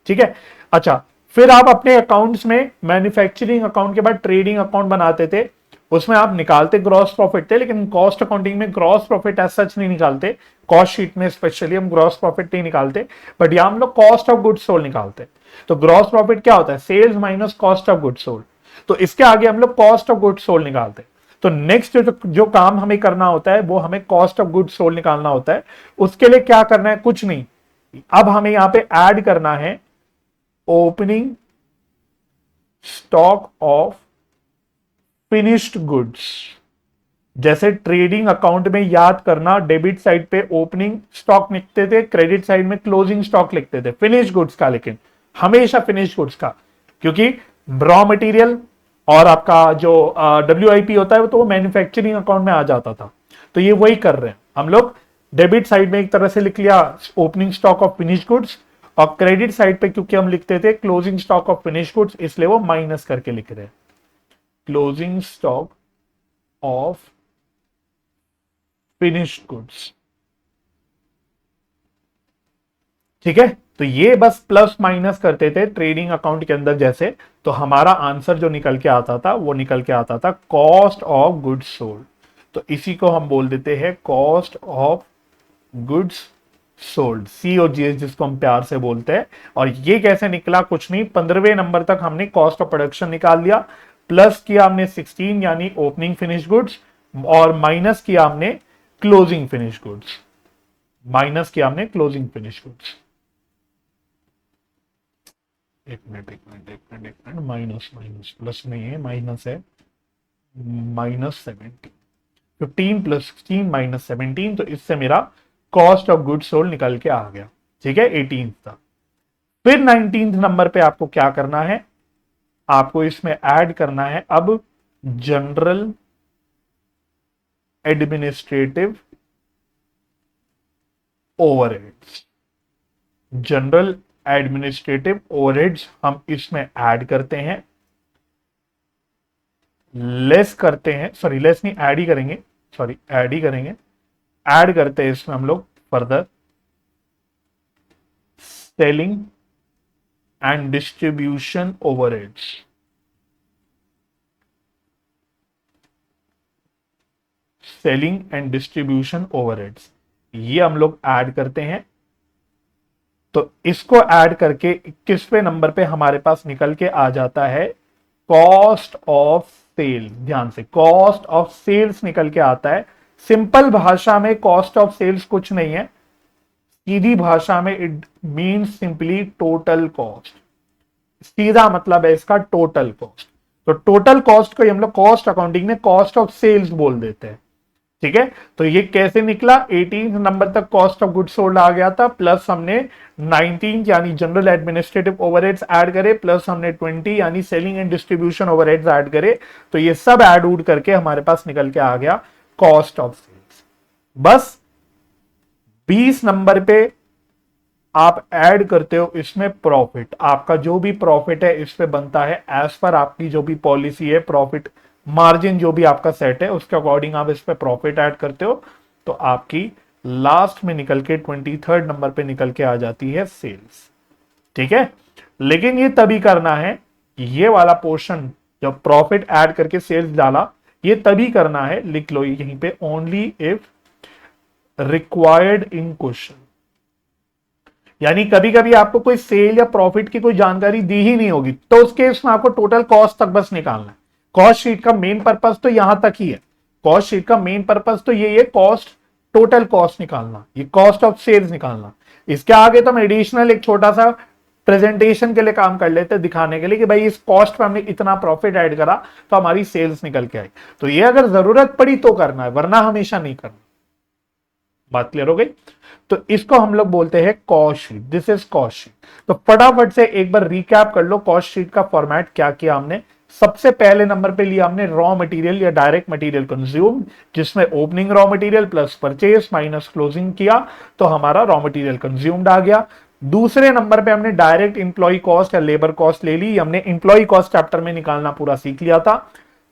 ठीक है, अच्छा, फिर आप अपने अकाउंट्स में मैन्युफैक्चरिंग अकाउंट के बाद ट्रेडिंग अकाउंट बनाते थे, उसमें आप निकालते ग्रॉस प्रॉफिट थे, लेकिन कॉस्ट अकाउंटिंग में ग्रॉस प्रॉफिट एज सच नहीं निकालते। कॉस्ट शीट में स्पेशली हम ग्रॉस प्रॉफिट नहीं निकालते, बट यहां हम लोग कॉस्ट ऑफ गुड्स सोल्ड निकालते। तो ग्रॉस प्रॉफिट क्या होता है? Sales minus cost of goods sold. तो इसके आगे हम लोग कॉस्ट ऑफ गुड्स सोल्ड निकालते। तो नेक्स्ट जो काम हमें करना होता है वो हमें कॉस्ट ऑफ गुड्स सोल्ड निकालना होता है। उसके लिए क्या करना है? कुछ नहीं, अब हमें यहां पे ऐड करना है opening stock of finished goods. जैसे ट्रेडिंग अकाउंट में याद करना, डेबिट साइड पे ओपनिंग स्टॉक लिखते थे, क्रेडिट साइड में क्लोजिंग स्टॉक लिखते थे, फिनिश गुड्स का, लेकिन हमेशा फिनिश गुड्स का, क्योंकि रॉ मटेरियल और आपका जो डब्ल्यूआईपी होता है तो वो मैन्युफैक्चरिंग अकाउंट में आ जाता था। तो ये वही कर रहे हैं हम लोग। डेबिट साइड में एक तरह से लिख लिया opening stock of finish goods, और क्रेडिट साइड पे क्योंकि हम लिखते थे closing stock of finish goods, इसलिए वो माइनस करके लिख रहे हैं closing stock of finished goods. ठीक है, तो ये बस प्लस माइनस करते थे ट्रेडिंग अकाउंट के अंदर जैसे, तो हमारा आंसर जो निकल के आता था वो निकल के आता था कॉस्ट ऑफ गुड्स सोल्ड। तो इसी को हम बोल देते हैं cost of goods sold, COGS जिसको हम प्यार से बोलते हैं। और ये कैसे निकला? कुछ नहीं, 15वें नंबर तक हमने कॉस्ट ऑफ प्रोडक्शन निकाल लिया, प्लस किया हमने 16 यानी ओपनिंग फिनिश गुड्स, और माइनस किया हमने क्लोजिंग फिनिश गुड्स, माइनस किया हमने क्लोजिंग फिनिश गुड्स। एक मिनट, माइनस माइनस प्लस नहीं है, माइनस है, -17, 15 + 16 -17, तो इससे मेरा कॉस्ट ऑफ गुड्स सोल्ड निकल के आ गया। ठीक है, 18th तक। फिर 19th नंबर पे आपको क्या करना है? आपको इसमें ऐड करना है अब general administrative overheads. General administrative overheads हम इसमें ऐड करते हैं, लेस करते हैं, सॉरी लेस नहीं, ऐड ही करेंगे, सॉरी ऐड ही करेंगे, ऐड करते हैं इसमें हम लोग further selling and distribution overheads. Selling and distribution overheads ये हम लोग ऐड करते हैं। तो इसको ऐड करके 21वें नंबर पे हमारे पास निकल के आ जाता है कॉस्ट ऑफ सेल। ध्यान से, कॉस्ट ऑफ सेल्स निकल के आता है। सिंपल भाषा में कॉस्ट ऑफ सेल्स कुछ नहीं है, सीधी भाषा में it means simply total cost. सीधा मतलब है इसका टोटल कॉस्ट। तो टोटल कॉस्ट को हम लोग कॉस्ट अकाउंटिंग में कॉस्ट ऑफ सेल्स बोल देते हैं। ठीक है, तो ये कैसे निकला? 18th नंबर तक कॉस्ट ऑफ गुड्स सोल्ड आ गया था, प्लस हमने 19 यानी जनरल एडमिनिस्ट्रेटिव ओवरहेड्स ऐड करे, प्लस हमने 20 यानी selling and distribution overheads add करे। तो ये सब ऐड उड करके हमारे पास निकल के आ गया कॉस्ट ऑफ सेल्स। बस 20 नंबर पे आप ऐड करते हो इसमें प्रॉफिट। आपका जो भी प्रॉफिट है इस पे बनता है एज पर आपकी जो भी पॉलिसी है, प्रॉफिट मार्जिन जो भी आपका सेट है उसके अकॉर्डिंग आप इस पे प्रॉफिट ऐड करते हो। तो आपकी लास्ट में निकल के 23rd नंबर पे निकल के आ जाती है सेल्स। ठीक है, लेकिन ये तभी करना है ये वाला पोर्शन जब प्रॉफिट ऐड करके सेल्स डाला, ये तभी करना है, लिख लो यहीं पे, only if required in question. यानी कभी कभी आपको कोई सेल या प्रॉफिट की कोई जानकारी दी ही नहीं होगी, तो उस केस में आपको टोटल कॉस्ट तक बस निकालना है। कॉस्ट शीट का मेन पर्पस तो यहां तक ही है। कॉस्ट शीट का मेन पर्पस तो ये कॉस्ट, टोटल कॉस्ट निकालना, ये कॉस्ट ऑफ सेल्स निकालना। इसके आगे तो हम एडिशनल एक छोटा सा प्रेजेंटेशन के लिए काम कर लेते हैं, दिखाने के लिए कि भाई इस कॉस्ट पे हमने इतना प्रॉफिट ऐड करा तो हमारी सेल्स निकल के आई। तो ये अगर जरूरत पड़ी तो करना है, वरना हमेशा नहीं करना। बात क्लियर हो गई? तो इसको हम लोग बोलते हैं cost sheet. This is cost sheet. तो फटाफट से एक बार रिकैप कर लो कॉस्ट शीट का फॉर्मेट क्या किया हमने। सबसे पहले नंबर पे लिया हमने रॉ मटेरियल या डायरेक्ट मटेरियल कंज्यूम, जिसमें opening raw material plus purchase minus closing किया तो हमारा रॉ मटेरियल कंज्यूम्ड आ गया। दूसरे नंबर पे हमने डायरेक्ट इंप्लॉय कॉस्ट या लेबर कॉस्ट ले ली, हमने इंप्लॉय कॉस्ट चैप्टर में निकालना पूरा सीख लिया था।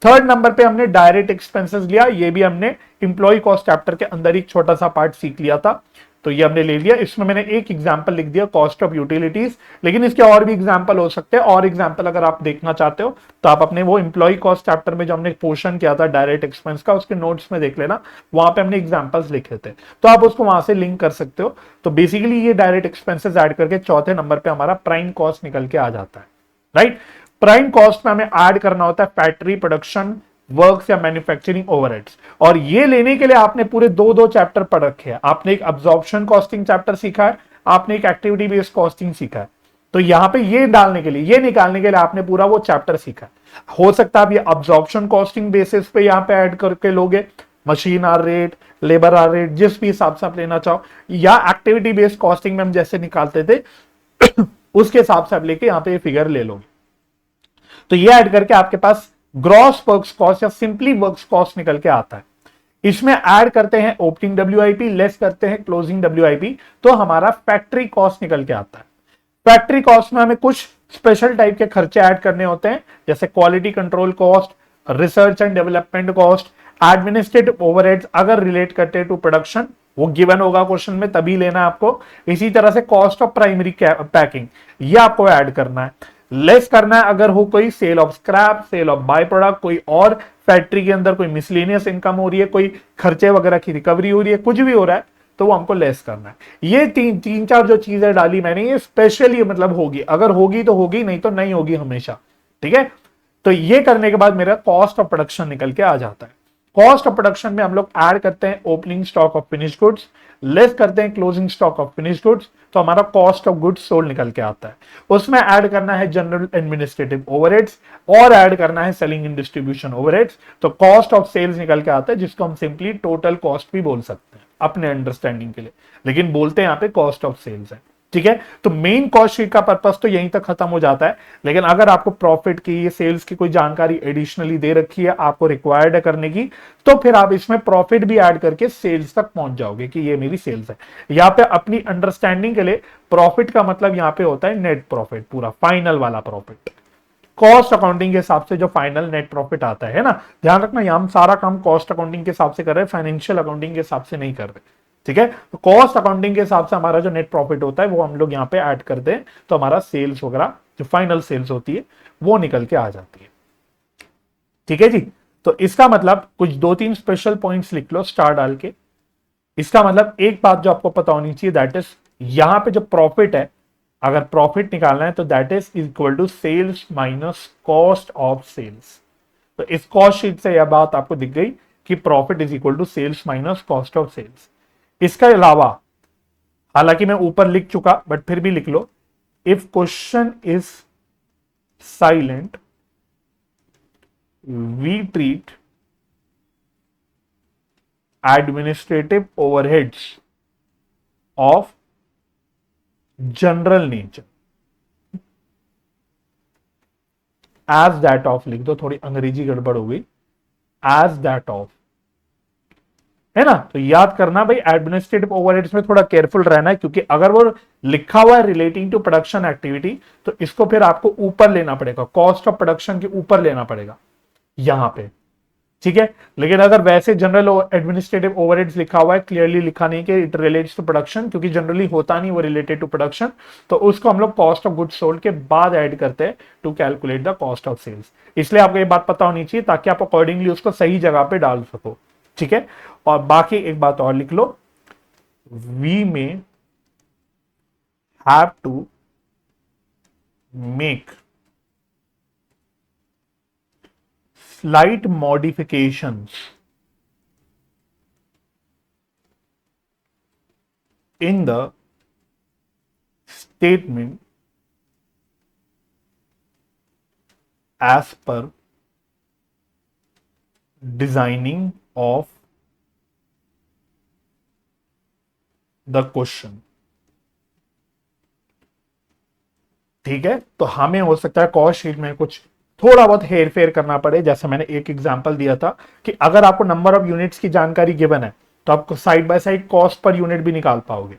थर्ड नंबर पे हमने डायरेक्ट एक्सपेंसेस लिया, ये भी हमने इंप्लॉय कॉस्ट चैप्टर के अंदर एक छोटा सा पार्ट सीख लिया था, तो ये हमने ले लिया। इसमें मैंने एक एग्जांपल लिख दिया, कॉस्ट ऑफ यूटिलिटीज, लेकिन इसके और भी एग्जांपल हो सकते हैं। और एग्जांपल अगर आप देखना चाहते हो तो आप अपने वो इंप्लॉय कॉस्ट चैप्टर में जो हमने पोर्शन किया था डायरेक्ट एक्सपेंस का, उसके नोट्स में देख लेना, वहां पे हमने एग्जांपल्स लिखे थे, तो आप उसको वहां से लिंक कर सकते हो। तो बेसिकली ये डायरेक्ट एक्सपेंसेस ऐड करके चौथे नंबर पे हमारा प्राइम कॉस्ट निकल के आ जाता है, राइट। प्राइम कॉस्ट में हमें ऐड करना होता है फैक्ट्री प्रोडक्शन वर्क्स या मैन्युफैक्चरिंग ओवरहेड्स, और ये लेने के लिए आपने पूरे दो चैप्टर पढ़ रखे हैं। आपने एक अब्जॉर्प्शन कॉस्टिंग चैप्टर सीखा है, आपने एक एक्टिविटी बेस्ड कॉस्टिंग सीखा है। तो यहां पे ये डालने के लिए, ये निकालने के लिए आपने पूरा वो चैप्टर सीखा है। हो सकता है आप ये अब्जॉर्प्शन कॉस्टिंग बेसिस पे यहाँ पे ऐड करके लोगे, machine hour rate, labour hour rate, जिस भी हिसाब से आप लेना चाहो, या एक्टिविटी बेस्ड कॉस्टिंग में हम जैसे निकालते थे उसके हिसाब से आप लेके यहाँ पे फिगर ले लोगे। तो ये ऐड करके आपके पास ग्रॉस वर्क्स कॉस्ट या सिंपली वर्क्स कॉस्ट निकल के आता है। इसमें ऐड करते हैं ओपनिंग WIP, लेस करते हैं क्लोजिंग WIP, तो हमारा फैक्ट्री कॉस्ट निकल के आता है। फैक्ट्री कॉस्ट में हमें कुछ स्पेशल टाइप के खर्चे ऐड करने होते हैं, जैसे quality control cost, research and development cost, administrative overheads अगर रिलेट करते हैं टू प्रोडक्शन, वो गिवन होगा क्वेश्चन में तभी लेना है आपको। इसी तरह से कॉस्ट ऑफ प्राइमरी पैकिंग, ये आपको ऐड करना है। लेस करना है अगर हो कोई sale of scrap, sale of by product, कोई और फैक्ट्री के अंदर कोई मिसलेनियस इनकम हो रही है, कोई खर्चे वगैरह की रिकवरी हो रही है, कुछ भी हो रहा है, तो वो हमको लेस करना है। ये तीन चार जो चीजें डाली मैंने, ये स्पेशली मतलब होगी, अगर होगी तो होगी, नहीं तो नहीं होगी हमेशा, ठीक है। तो ये करने के बाद मेरा कॉस्ट ऑफ प्रोडक्शन निकल के आ जाता है। कॉस्ट ऑफ प्रोडक्शन में हम लोग ऐड करते हैं opening stock of finish goods, less करते हैं closing stock of finish goods, तो हमारा कॉस्ट ऑफ गुड्स सोल्ड निकल के आता है। उसमें ऐड करना है जनरल एडमिनिस्ट्रेटिव ओवरहेड्स और ऐड करना है सेलिंग एंड डिस्ट्रीब्यूशन ओवरहेड्स, तो कॉस्ट ऑफ सेल्स निकल के आता है, जिसको हम सिंपली टोटल कॉस्ट भी बोल सकते हैं अपने अंडरस्टैंडिंग के लिए, लेकिन बोलते हैं यहाँ पे कॉस्ट ऑफ सेल्स है, ठीक है। तो मेन कॉस्ट शीट का पर्पस तो यहीं तक खत्म हो जाता है, लेकिन अगर आपको प्रॉफिट की, ये सेल्स की कोई जानकारी एडिशनली दे रखी है, आपको रिक्वायर्ड है करने की, तो फिर आप इसमें प्रॉफिट भी ऐड करके सेल्स तक पहुंच जाओगे कि ये मेरी सेल्स है। यहाँ पे अपनी अंडरस्टैंडिंग के लिए प्रॉफिट का मतलब यहाँ पे होता है नेट प्रॉफिट, पूरा फाइनल वाला प्रॉफिट। कॉस्ट अकाउंटिंग के हिसाब से जो फाइनल नेट प्रॉफिट आता है ना, ध्यान रखना, यहाँ हम सारा काम कॉस्ट अकाउंटिंग के हिसाब से कर रहे हैं, फाइनेंशियल अकाउंटिंग के हिसाब से नहीं कर रहे, ठीक है। तो कॉस्ट अकाउंटिंग के हिसाब से हमारा जो नेट प्रॉफिट होता है वो हम लोग यहाँ पे ऐड करते हैं, तो हमारा सेल्स वगैरह जो फाइनल सेल्स होती है वो निकल के आ जाती है, ठीक है जी। तो इसका मतलब कुछ 2-3 स्पेशल पॉइंट्स लिख लो स्टार डाल के। इसका मतलब एक बात जो आपको पता होनी चाहिए, दैट इज यहां पे जो प्रॉफिट है, अगर प्रॉफिट निकालना है तो that is equal to sales minus cost of sales. तो इस कॉस्ट शीट से यह बात आपको दिख गई कि profit is equal to sales minus cost of sales. इसका अलावा, हालांकि मैं ऊपर लिख चुका बट फिर भी लिख लो, if question is silent we treat administrative overheads of general nature as that of, लिख दो, थोड़ी अंग्रेजी गड़बड़ हो गई, एज दैट ऑफ, है ना। तो याद करना भाई, एडमिनिस्ट्रेटिव ओवरहेड्स में थोड़ा केयरफुल रहना है, क्योंकि अगर वो लिखा हुआ है रिलेटिंग टू प्रोडक्शन एक्टिविटी, तो इसको फिर आपको ऊपर लेना पड़ेगा, कॉस्ट ऑफ प्रोडक्शन के ऊपर लेना पड़ेगा यहां पे, ठीक है। लेकिन अगर वैसे जनरल एडमिनिस्ट्रेटिव ओवरहेड्स लिखा हुआ है, क्लियरली लिखा नहीं कि इट रिलेट्स टू प्रोडक्शन, क्योंकि जनरली होता नहीं वो रिलेटेड टू प्रोडक्शन, तो उसको हम लोग कॉस्ट ऑफ गुड्स सोल्ड के बाद ऐड करते हैं to calculate the cost of sales. इसलिए आपको ये बात पता होनी चाहिए ताकि आप अकॉर्डिंगली उसको सही जगह पे डाल सको। ठीक है। और बाकी एक बात और लिख लो, वी में have to make slight modifications in the statement as per designing of the question। ठीक है। तो हमें हो सकता है कॉस्ट शीट में कुछ थोड़ा बहुत हेर फेर करना पड़े, जैसे मैंने एक एग्जांपल दिया था कि अगर आपको नंबर ऑफ यूनिट्स की जानकारी गिवन है तो आपको side by side cost per unit भी निकाल पाओगे,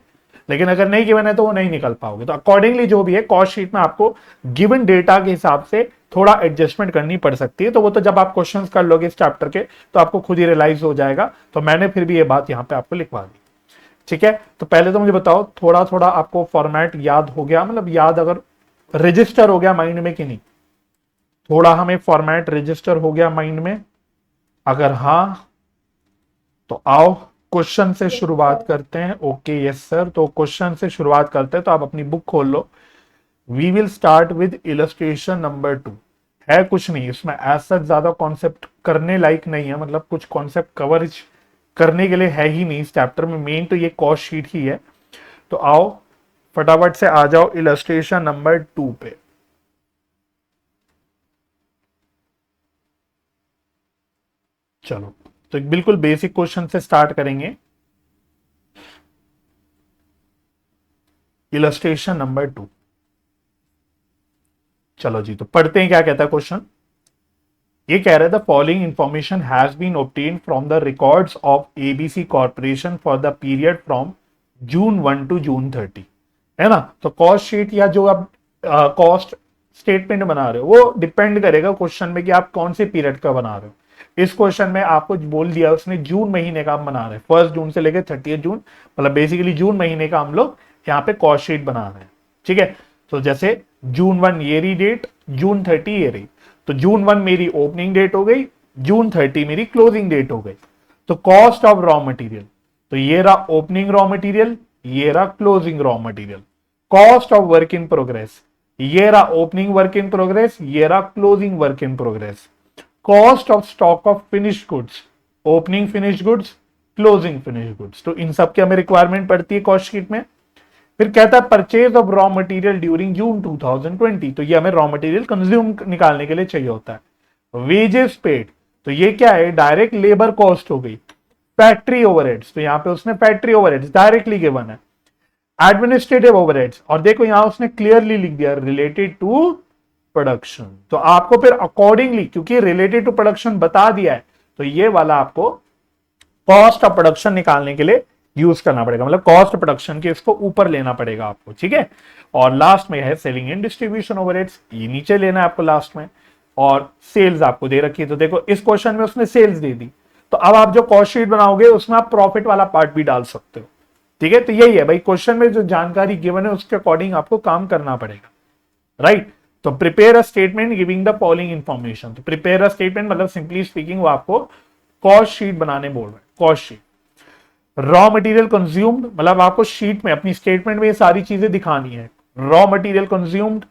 लेकिन अगर नहीं गिवन है तो वो नहीं निकाल पाओगे। तो अकॉर्डिंगली जो भी है कॉस्ट शीट में आपको गिवन डेटा के हिसाब से थोड़ा एडजस्टमेंट करनी पड़ सकती है। तो वो तो जब आप क्वेश्चन कर लोगे इस चैप्टर के तो आपको खुद ही रियलाइज हो जाएगा। तो मैंने फिर भी ये बात यहाँ पे आपको लिखवा दी। ठीक है। तो पहले तो मुझे बताओ थोड़ा थोड़ा आपको फॉर्मेट याद हो गया, मतलब याद अगर रजिस्टर हो गया माइंड में कि नहीं? थोड़ा हमें फॉर्मेट रजिस्टर हो गया माइंड में? अगर हां तो आओ क्वेश्चन से शुरुआत करते हैं। ओके यस सर, तो क्वेश्चन से शुरुआत करते हैं। तो आप अपनी बुक खोल लो। We will start with illustration number 2। है कुछ नहीं इसमें ऐसा ज्यादा कॉन्सेप्ट करने लायक नहीं है, मतलब कुछ कॉन्सेप्ट कवरेज करने के लिए है ही नहीं इस चैप्टर में। मेन तो ये कॉस्ट शीट ही है। तो आओ फटाफट से आ जाओ इलस्ट्रेशन नंबर 2 पे। चलो तो एक बिल्कुल बेसिक क्वेश्चन से स्टार्ट करेंगे। Illustration number 2। चलो जी, तो पढ़ते हैं क्या कहता है क्वेश्चन। ये कह रहा है the following information has been obtain from the records of ABC corporation for the period from June 1 to June 30। है ना। तो कॉस्ट शीट या जो आप कॉस्ट स्टेटमेंट बना रहे हो वो डिपेंड करेगा क्वेश्चन में कि आप कौन से पीरियड का बना रहे हो। इस क्वेश्चन में आपको बोल दिया उसने जून महीने का हम बना रहे हैं, 1 जून से लेकर 30 जून, मतलब बेसिकली जून महीने का हम लोग यहाँ पे कॉस्ट शीट बना रहे हैं। ठीक है। तो जैसे जून 1 ये रही डेट, जून 30 ये रही। तो जून 1 मेरी ओपनिंग डेट हो गई, जून 30 मेरी क्लोजिंग डेट हो गई। तो कॉस्ट ऑफ रॉ मटेरियल, तो ये रहा ओपनिंग रॉ मटेरियल, ये रहा closing raw material. Cost of work in progress, ये रहा ओपनिंग वर्क इन प्रोग्रेस, ये रहा closing work in progress. Cost of stock of finished goods, opening finished goods, closing finished goods. तो इन सब की हमें रिक्वायरमेंट पड़ती है कॉस्ट शीट में। फिर कहता है purchase of raw material during June 2020, तो ये हमें रॉ मटेरियल कंज्यूम निकालने के लिए चाहिए होता है। वेजेस पेड, तो ये क्या है, डायरेक्ट लेबर कॉस्ट हो गई। फैक्ट्री ओवरहेड्स, तो यहां पे उसने फैक्ट्री ओवरहेड्स डायरेक्टली गिवन है। एडमिनिस्ट्रेटिव ओवरहेड्स, और देखो यहां उसने क्लियरली लिख दिया रिलेटेड टू प्रोडक्शन। तो आपको फिर अकॉर्डिंगली, क्योंकि रिलेटेड टू प्रोडक्शन बता दिया है, तो ये वाला आपको कॉस्ट ऑफ प्रोडक्शन निकालने के लिए यूज करना पड़ेगा, मतलब कॉस्ट प्रोडक्शन के इसको ऊपर लेना पड़ेगा आपको। ठीक है। और लास्ट में है सेलिंग एंड डिस्ट्रीब्यूशन ओवरहेड्स, ये नीचे लेना है आपको लास्ट में। और सेल्स आपको दे रखी है, तो देखो इस क्वेश्चन में उसने सेल्स दे दी, तो अब आप जो कॉस्ट शीट बनाओगे उसमें आप प्रॉफिट वाला पार्ट भी डाल सकते हो। ठीक है। तो यही है भाई, क्वेश्चन में जो जानकारी गिवन है उसके अकॉर्डिंग आपको काम करना पड़ेगा। राइट। तो prepare a statement giving the following information. तो प्रिपेयर अ स्टेटमेंट मतलब सिंपली स्पीकिंग वो आपको कॉस्ट शीट बनाने बोल रहे हैं। Cost sheet, raw material consumed, मतलब आपको शीट में अपनी स्टेटमेंट में ये सारी चीजें दिखानी है। Raw material consumed,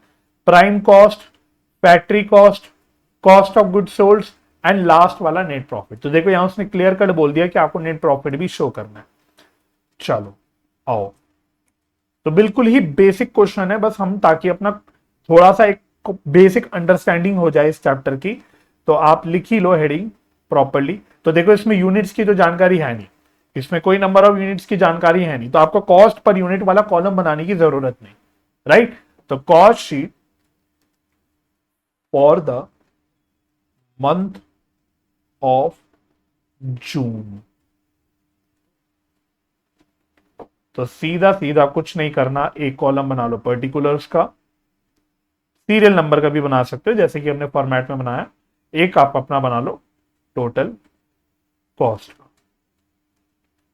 prime cost, factory cost, cost of goods sold and last वाला नेट प्रॉफिट। तो देखो यहां उसने क्लियर कट बोल दिया कि आपको नेट प्रॉफिट भी शो करना है। चलो आओ, तो बिल्कुल ही बेसिक क्वेश्चन है, बस हम ताकि अपना थोड़ा सा एक बेसिक अंडरस्टैंडिंग हो जाए इस चैप्टर की। तो आप लिख ही लो हेडिंग प्रॉपरली। तो देखो इसमें यूनिट्स की तो जानकारी है नहीं, इसमें कोई नंबर ऑफ यूनिट्स की जानकारी है नहीं, तो आपको कॉस्ट पर यूनिट वाला कॉलम बनाने की जरूरत नहीं। राइट। तो cost sheet for the month of June, तो सीधा सीधा कुछ नहीं करना, एक कॉलम बना लो पर्टिकुलर्स का, सीरियल नंबर का भी बना सकते हो जैसे कि हमने फॉर्मेट में बनाया। एक आप अपना बना लो total cost.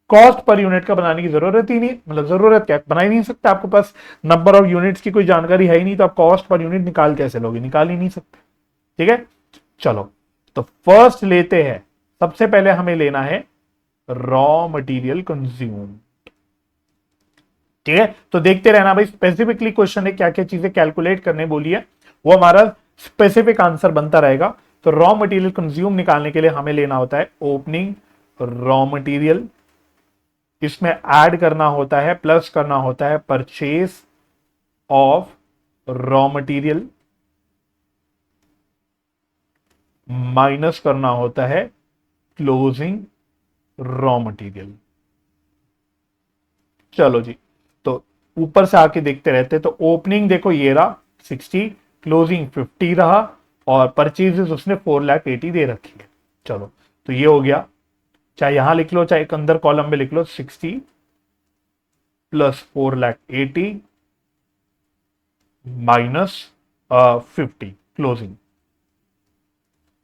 Cost per unit का बनाने की जरूरत ही नहीं, मतलब जरूरत क्या, बना ही नहीं सकते, आपके पास नंबर ऑफ यूनिट्स की कोई जानकारी है ही नहीं, तो आप कॉस्ट पर यूनिट निकाल कैसे लोगे, निकाल ही नहीं सकते। ठीक है, चलो तो फर्स्ट लेते हैं, सबसे पहले हमें लेना है रॉ मटेरियल कंज्यूम। ठीक है, तो देखते रहना भाई, स्पेसिफिकली क्वेश्चन ने क्या क्या चीजें कैलकुलेट करने बोली है, वो हमारा स्पेसिफिक आंसर बनता रहेगा। तो रॉ मटेरियल कंज्यूम निकालने के लिए हमें लेना होता है ओपनिंग रॉ मटेरियल, इसमें ऐड करना होता है, प्लस करना होता है purchase of raw material, minus करना होता है क्लोजिंग रॉ मटेरियल। चलो जी, तो ऊपर से आके देखते रहते, तो ओपनिंग देखो ये रहा 60, क्लोजिंग 50 रहा, और परचेजेस उसने 4,80,000 दे रखी है। चलो तो ये हो गया, चाहे यहां लिख लो चाहे एक अंदर कॉलम में लिख लो, 60 प्लस 4,80,000 माइनस 50 क्लोजिंग।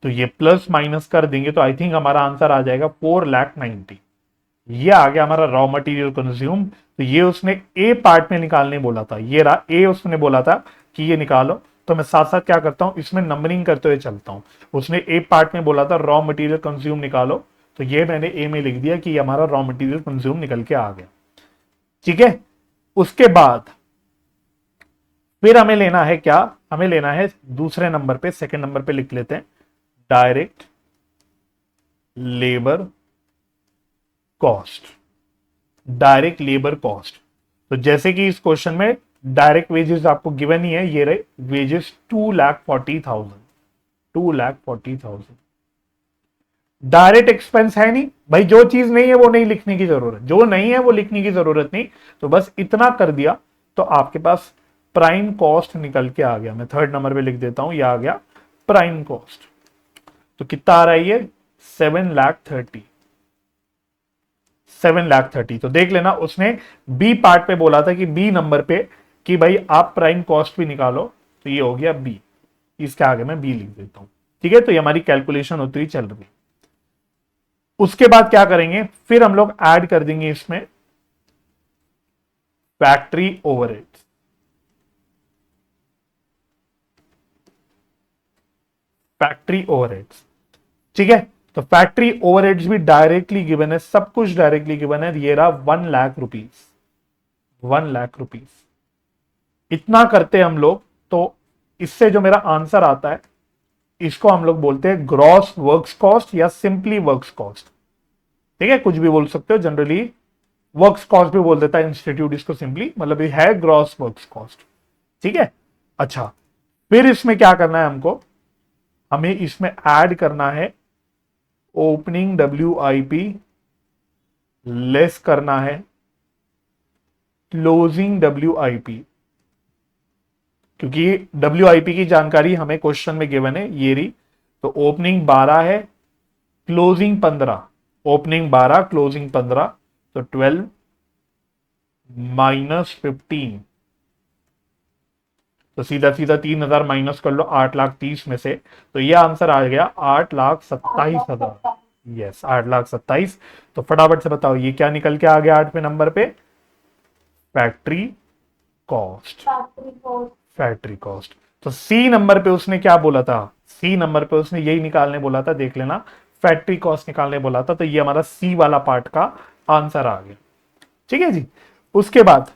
तो ये प्लस माइनस कर देंगे तो आई थिंक हमारा आंसर आ जाएगा 4,90,000। ये आ गया हमारा रॉ मटेरियल कंज्यूम। तो ये उसने ए पार्ट में निकालने बोला था, ये रहा ए, उसने बोला था कि ये निकालो, तो मैं साथ साथ क्या करता हूं, इसमें नंबरिंग करते हुए चलता हूं। उसने ए पार्ट में बोला था रॉ मटेरियल कंज्यूम निकालो, तो ये मैंने ए में लिख दिया कि ये हमारा रॉ मटेरियल कंज्यूम निकल के आ गया। ठीक है, उसके बाद फिर हमें लेना है क्या, हमें लेना है दूसरे नंबर पे, सेकंड नंबर पे लिख लेते हैं direct labour cost. Direct labour cost, तो जैसे कि इस क्वेश्चन में डायरेक्ट वेजेस आपको गिवन ही है, ये रहे वेजेस 2,40,000, 2,40,000। डायरेक्ट एक्सपेंस है नहीं भाई, जो चीज नहीं है वो नहीं लिखने की जरूरत, जो नहीं है वो लिखने की जरूरत नहीं, तो बस इतना कर दिया तो आपके पास प्राइम कॉस्ट निकल के आ गया। मैं थर्ड नंबर पे लिख देता हूं, ये आ गया प्राइम कॉस्ट। तो कितना आ रहा है ये, 7,30,000, 7,30,000। तो देख लेना, उसने बी पार्ट पे बोला था कि बी नंबर पे कि भाई आप प्राइम कॉस्ट भी निकालो, तो ये हो गया बी, इसके आगे मैं बी लिख देता हूं। ठीक है, तो ये हमारी कैलकुलेशन होती हुई चल रही। उसके बाद क्या करेंगे, फिर हम लोग ऐड कर देंगे इसमें फैक्ट्री ओवरहेड्स। फैक्ट्री ओवरहेड्स, ठीक है, तो फैक्ट्री ओवरहेड्स भी डायरेक्टली गिवन है, सब कुछ डायरेक्टली गिवन है। ये रहा 1,00,000 रुपीज, 1,00,000 रुपीज। इतना करते हम लोग, तो इससे जो मेरा आंसर आता है, इसको हम लोग बोलते हैं ग्रॉस वर्क्स कॉस्ट या सिंपली वर्क्स कॉस्ट। ठीक है, कुछ भी बोल सकते हो, जनरली वर्क्स कॉस्ट भी बोल देता है इंस्टीट्यूट इसको, सिंपली मतलब ये है ग्रॉस वर्क्स कॉस्ट। ठीक है, अच्छा, फिर इसमें क्या करना है हमको, हमें इसमें ऐड करना है ओपनिंग WIP, लेस करना है क्लोजिंग WIP, क्योंकि WIP की जानकारी हमें क्वेश्चन में गिवन है, ये रही। तो ओपनिंग 12 है, क्लोजिंग 15, ओपनिंग 12 क्लोजिंग 15, तो 12 माइनस 15, तो सीधा सीधा 3,000 माइनस कर लो 8,30,000 में से, तो ये आंसर आ गया 8,27,000। यस, 8,27,000। तो फटाफट से बताओ ये क्या निकल के आ गया 8वें नंबर पे, फैक्ट्री कॉस्ट, फैक्ट्री कॉस्ट। तो सी नंबर पे उसने क्या बोला था, सी नंबर पे उसने यही निकालने बोला था, देख लेना, फैक्ट्री कॉस्ट निकालने बोला था। तो ये हमारा सी वाला पार्ट का आंसर आ गया। ठीक है जी, उसके बाद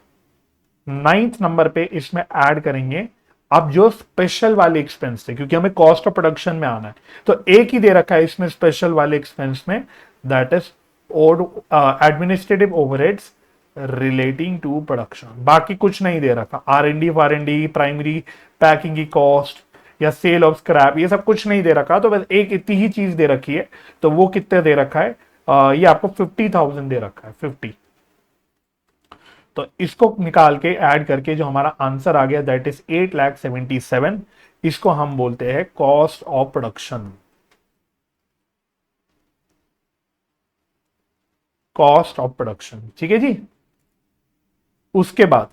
9th नंबर पे इसमें ऐड करेंगे अब जो स्पेशल वाले एक्सपेंस थे, क्योंकि हमें कॉस्ट ऑफ प्रोडक्शन में आना है, तो एक ही दे रखा है इसमें स्पेशल वाले एक्सपेंस में, that is administrative overheads relating to production. बाकी कुछ नहीं दे रखा, R&D प्राइमरी पैकिंग की कॉस्ट या सेल ऑफ स्क्रैप, ये सब कुछ नहीं दे रखा। तो बस एक इतनी ही चीज दे रखी है, तो वो कितने दे रखा है, ये आपको 50,000 दे रखा है, 50। तो इसको निकाल के ऐड करके जो हमारा आंसर आ गया दैट इज 8,77,000, इसको हम बोलते हैं cost of production, cost of production. ठीक है जी, उसके बाद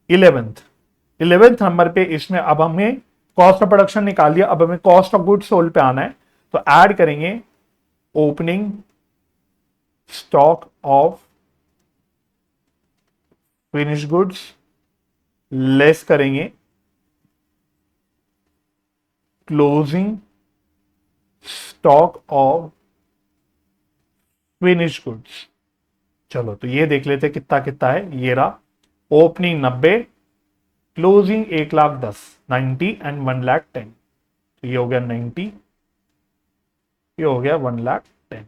11th नंबर पे इसमें अब हमें कॉस्ट ऑफ प्रोडक्शन निकाल दिया, अब हमें कॉस्ट ऑफ गुड्स सोल्ड पे आना है। तो ऐड करेंगे opening stock of finish goods, less करेंगे closing stock of finish goods. चलो तो ये देख लेते कितना कितना है। ये रहा ओपनिंग 90, क्लोजिंग 1,10,000, 90 एंड 1,10,000। तो ये हो गया 90, ये हो गया 1,10,000।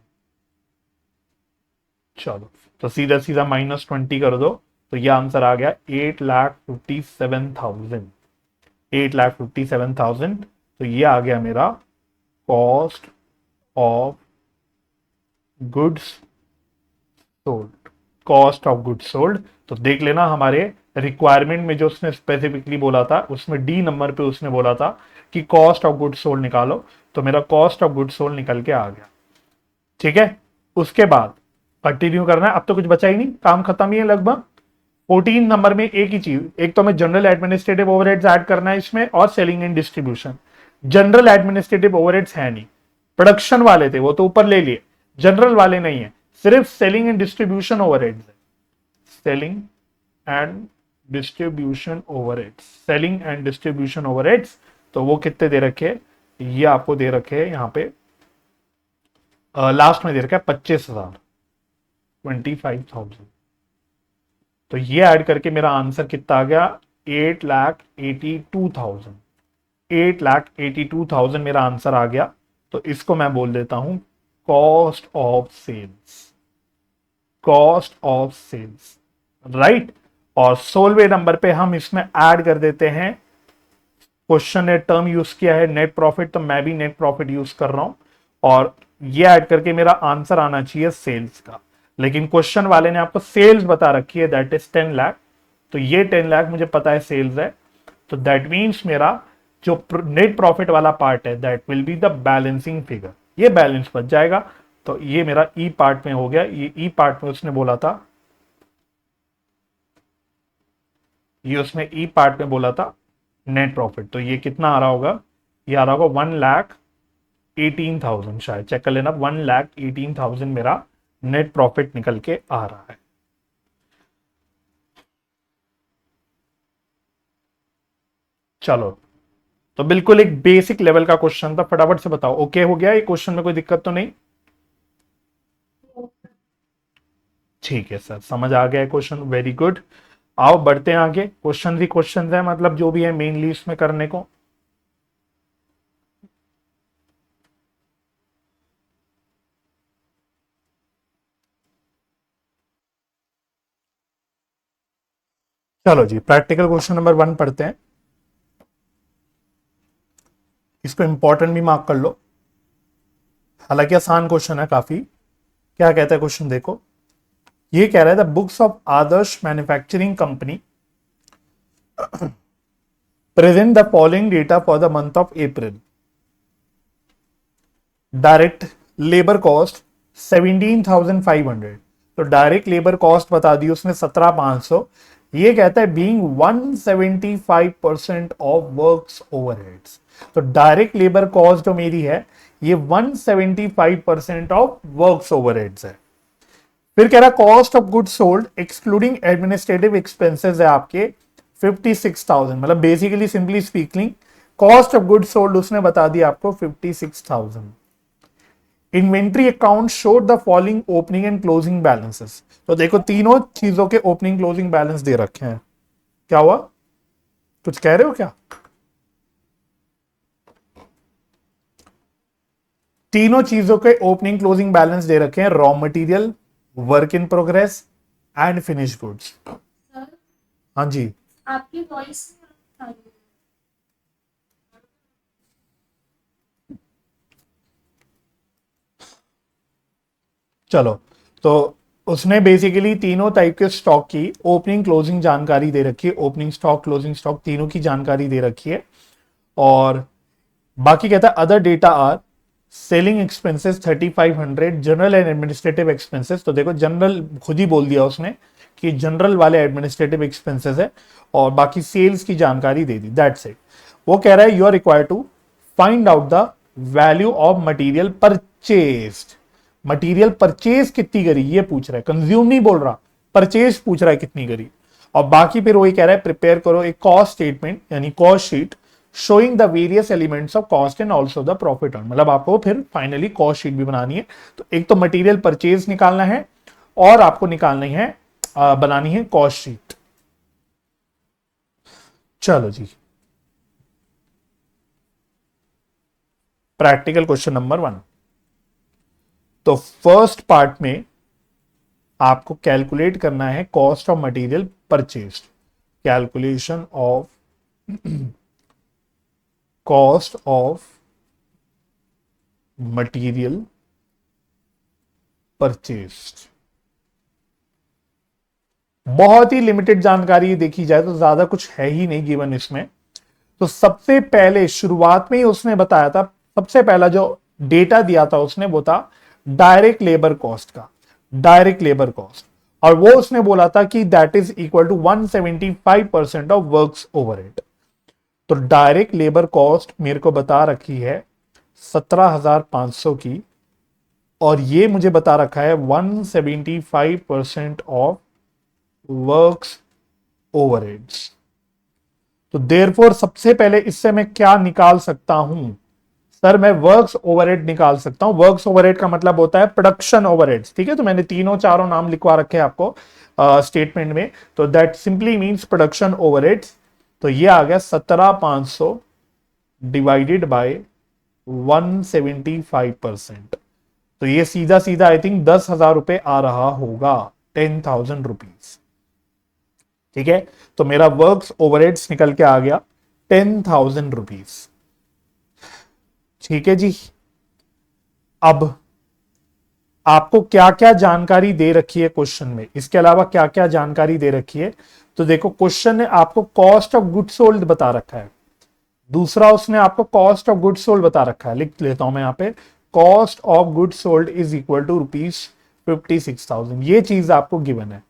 चलो तो सीधा सीधा -20 कर दो, तो ये आंसर आ गया 8,57,000। 8,57,000। तो ये आ गया मेरा cost of goods sold. Cost of goods sold. तो देख लेना हमारे रिक्वायरमेंट में जो उसने स्पेसिफिकली बोला था, उसमें डी नंबर पे उसने बोला था कि कॉस्ट ऑफ गुड्स सोल्ड निकालो, तो मेरा कॉस्ट ऑफ गुड्स सोल्ड निकल के आ गया। ठीक है, उसके बाद कंटिन्यू करना है। अब तो कुछ बचा ही नहीं, काम खत्म ही है लगभग। 14 नंबर में एक ही चीज, एक तो हमें जनरल एडमिनिस्ट्रेटिव ओवरहेड्स ऐड करना है इसमें, और selling and distribution. General administrative overheads है नहीं, प्रोडक्शन वाले थे वो तो ऊपर ले लिए, जनरल वाले नहीं है, सिर्फ सेलिंग एंड डिस्ट्रीब्यूशन ओवरहेड्स है। Selling and distribution overheads, selling and distribution overheads. तो वो कितने दे रखे हैं, ये आपको दे रखे हैं यहाँ पे लास्ट में दे रखा है 25,000, 25,000। तो ये ऐड करके मेरा आंसर कितना आ गया, 8,82,000। 8,82,000 मेरा आंसर आ गया। तो इसको मैं बोल देता हूं cost of sales. Cost of sales, right. और 16वें नंबर पे हम इसमें ऐड कर देते हैं, क्वेश्चन ने टर्म यूज किया है नेट प्रॉफिट, तो मैं भी नेट प्रॉफिट यूज कर रहा हूं, और ये ऐड करके मेरा आंसर आना चाहिए सेल्स का। लेकिन क्वेश्चन वाले ने आपको सेल्स बता रखी है, दैट इज 10 लाख। तो ये 10 लाख मुझे पता है सेल्स है, तो दैट मीन्स मेरा जो नेट प्रॉफिट वाला पार्ट है that will be the balancing figure, ये बैलेंस बच जाएगा। तो ये मेरा ई पार्ट में हो गया। ये ई पार्ट में उसने बोला था, ये उसने ई पार्ट में बोला था नेट प्रॉफिट। तो ये कितना आ रहा होगा, ये आ रहा होगा 1,18,000, शायद चेक कर लेना। 1,18,000 मेरा नेट प्रॉफिट निकल के आ रहा है। चलो तो बिल्कुल एक बेसिक लेवल का क्वेश्चन था, फटाफट से बताओ ओके हो गया ये क्वेश्चन में, कोई दिक्कत तो नहीं? ठीक है सर, समझ आ गया है क्वेश्चन, वेरी गुड। आओ बढ़ते हैं आगे, क्वेश्चन ही क्वेश्चन है, मतलब जो भी है मेनली इसमें करने को। चलो जी, प्रैक्टिकल क्वेश्चन नंबर 1 पढ़ते हैं। इसको इंपॉर्टेंट भी मार्क कर लो, हालांकि आसान क्वेश्चन है काफी। क्या कहता है क्वेश्चन, देखो ये कह रहा है the books of Adarsh manufacturing company present the following data for the month of April. Direct labour cost 17,500, तो डायरेक्ट लेबर कॉस्ट बता दी उसने 17,500। ये कहता है बीइंग 175% ऑफ वर्क्स ओवरहेड्स। तो डायरेक्ट लेबर कॉस्ट जो मेरी है ये 175% ऑफ वर्क्स ओवरहेड्स है। फिर कह रहा cost of goods sold excluding administrative expenses है आपके 56,000, मतलब basically simply speaking cost of goods sold उसने बता दिया आपको 56,000। Inventory account showed the following opening and closing balances. तो देखो तीनों चीजों के ओपनिंग क्लोजिंग बैलेंस दे रखे हैं। क्या हुआ, कुछ कह रहे हो क्या? तीनों चीजों के ओपनिंग क्लोजिंग बैलेंस दे रखे हैं, raw material, work in progress and finish goods. हाँ जी, आपकी वॉइस चलो तो उसने बेसिकली तीनों टाइप के स्टॉक की ओपनिंग क्लोजिंग जानकारी दे रखी है, ओपनिंग स्टॉक क्लोजिंग स्टॉक तीनों की जानकारी दे रखी है। और बाकी कहता है other data are selling expenses 3,500, general and administrative expenses. तो देखो जनरल खुद ही बोल दिया उसने कि जनरल वाले एडमिनिस्ट्रेटिव एक्सपेंसेस है, और बाकी सेल्स की जानकारी दे दी, दैट्स इट। वो कह रहा है you are required to find out the value of material purchased, material purchase कितनी करी ये पूछ रहा है, कंज्यूम नहीं बोल रहा, परचेज पूछ रहा है कितनी करी। और बाकी फिर वही कह रहा है प्रिपेयर करो एक कॉस्ट स्टेटमेंट यानी cost sheet showing the various elements of cost and also the profit earn, मतलब आपको फिर फाइनली कॉस्ट शीट भी बनानी है। तो एक तो मटेरियल परचेज निकालना है और आपको निकालनी है बनानी है कॉस्ट शीट। चलो जी, प्रैक्टिकल क्वेश्चन नंबर 1। तो फर्स्ट पार्ट में आपको कैलकुलेट करना है cost of material purchase, calculation of cost of material purchase. बहुत ही लिमिटेड जानकारी देखी जाए तो ज्यादा कुछ है ही नहीं गिवन इसमें। तो सबसे पहले शुरुआत में ही उसने बताया था, सबसे पहला जो डेटा दिया था उसने वो था डायरेक्ट लेबर कॉस्ट का, डायरेक्ट लेबर कॉस्ट, और वो उसने बोला था कि that is equal to 175% of works overhead. तो डायरेक्ट लेबर कॉस्ट मेरे को बता रखी है 17,500 की, और ये मुझे बता रखा है 175% ऑफ वर्क्स ओवरहेड्स। तो देयरफॉर सबसे पहले इससे मैं क्या निकाल सकता हूं सर, मैं वर्क्स ओवरहेड निकाल सकता हूं। वर्क्स ओवरहेड का मतलब होता है प्रोडक्शन ओवरहेड्स, ठीक है। तो मैंने तीनों चारों नाम लिखवा रखे हैं आपको स्टेटमेंट में। तो that simply means production overheads. तो ये आ गया 17,500 डिवाइडेड बाय 175%। तो ये सीधा सीधा आई थिंक 10,000 रुपए आ रहा होगा, 10,000 रुपीज, ठीक है। तो मेरा वर्क्स ओवरहेड्स निकल के आ गया 10,000 रुपीज, ठीक है जी। अब आपको क्या क्या जानकारी दे रखी है क्वेश्चन में, इसके अलावा क्या क्या जानकारी दे रखी है, तो देखो क्वेश्चन ने आपको कॉस्ट ऑफ गुड सोल्ड बता रखा है। दूसरा उसने आपको कॉस्ट ऑफ गुड सोल्ड बता रखा है, लिख लेता हूं मैं यहां पे, cost of good sold is equal to ₹56,000। ये चीज आपको गिवन है।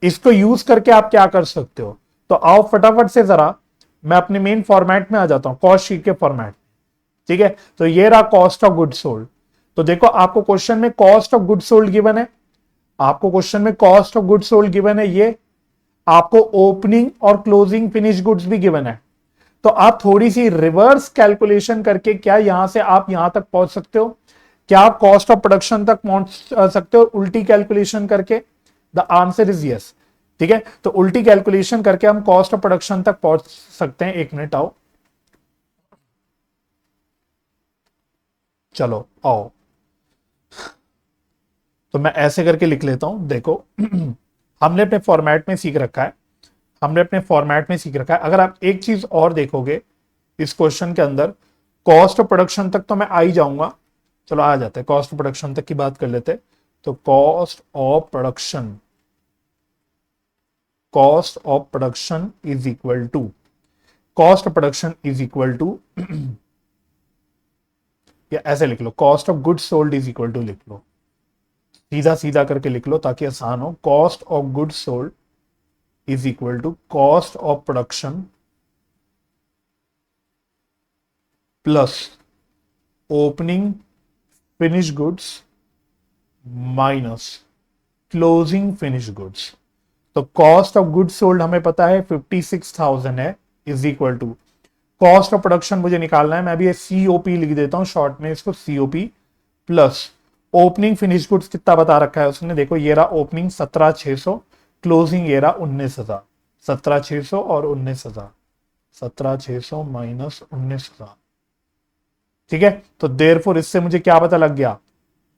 इसको यूज करके आप क्या कर सकते हो, तो आओ फटाफट से जरा मैं अपने मेन फॉर्मेट में आ जाता हूं, कॉस्ट शीट के फॉर्मेट, ठीक है। तो ये रहा कॉस्ट ऑफ गुड सोल्ड। तो देखो आपको क्वेश्चन में cost of good sold given है, आपको क्वेश्चन में cost of good sold given है, ये आपको ओपनिंग और क्लोजिंग फिनिश गुड्स भी गिवन है। तो आप थोड़ी सी रिवर्स कैलकुलेशन करके क्या यहां से आप यहां तक पहुंच सकते हो, क्या आप कॉस्ट ऑफ प्रोडक्शन तक पहुंच सकते हो उल्टी कैलकुलेशन करके? द आंसर इज यस, ठीक है। तो उल्टी कैलकुलेशन करके हम कॉस्ट ऑफ प्रोडक्शन तक पहुंच सकते हैं। एक मिनट आओ, चलो आओ, तो मैं ऐसे करके लिख लेता हूं। देखो हमने अपने फॉर्मेट में सीख रखा है, हमने अपने फॉर्मेट में सीख रखा है। अगर आप एक चीज और देखोगे इस क्वेश्चन के अंदर, कॉस्ट ऑफ प्रोडक्शन तक तो मैं आ ही जाऊंगा, चलो आ जाते हैं, कॉस्ट ऑफ प्रोडक्शन तक की बात कर लेते हैं। तो cost of production, cost of production is equal to, cost of production is equal to या ऐसे लिख लो, cost of goods sold is equal to, लिख लो सीधा सीधा करके लिख लो ताकि आसान हो। Cost of goods sold is equal to cost of production plus opening finish goods minus closing finish goods. तो कॉस्ट ऑफ गुड्स सोल्ड हमें पता है 56,000 है, is equal to cost of production मुझे निकालना है, मैं अभी सीओपी लिख देता हूं शॉर्ट में इसको, COP plus opening finish goods कितना बता रखा है उसने, देखो ये रहा ओपनिंग 17,600, क्लोजिंग ये रहा 19,000, 17,600 और 19,000, 17,600 माइनस 19,000, ठीक है। तो देयरफॉर इससे मुझे क्या पता लग गया,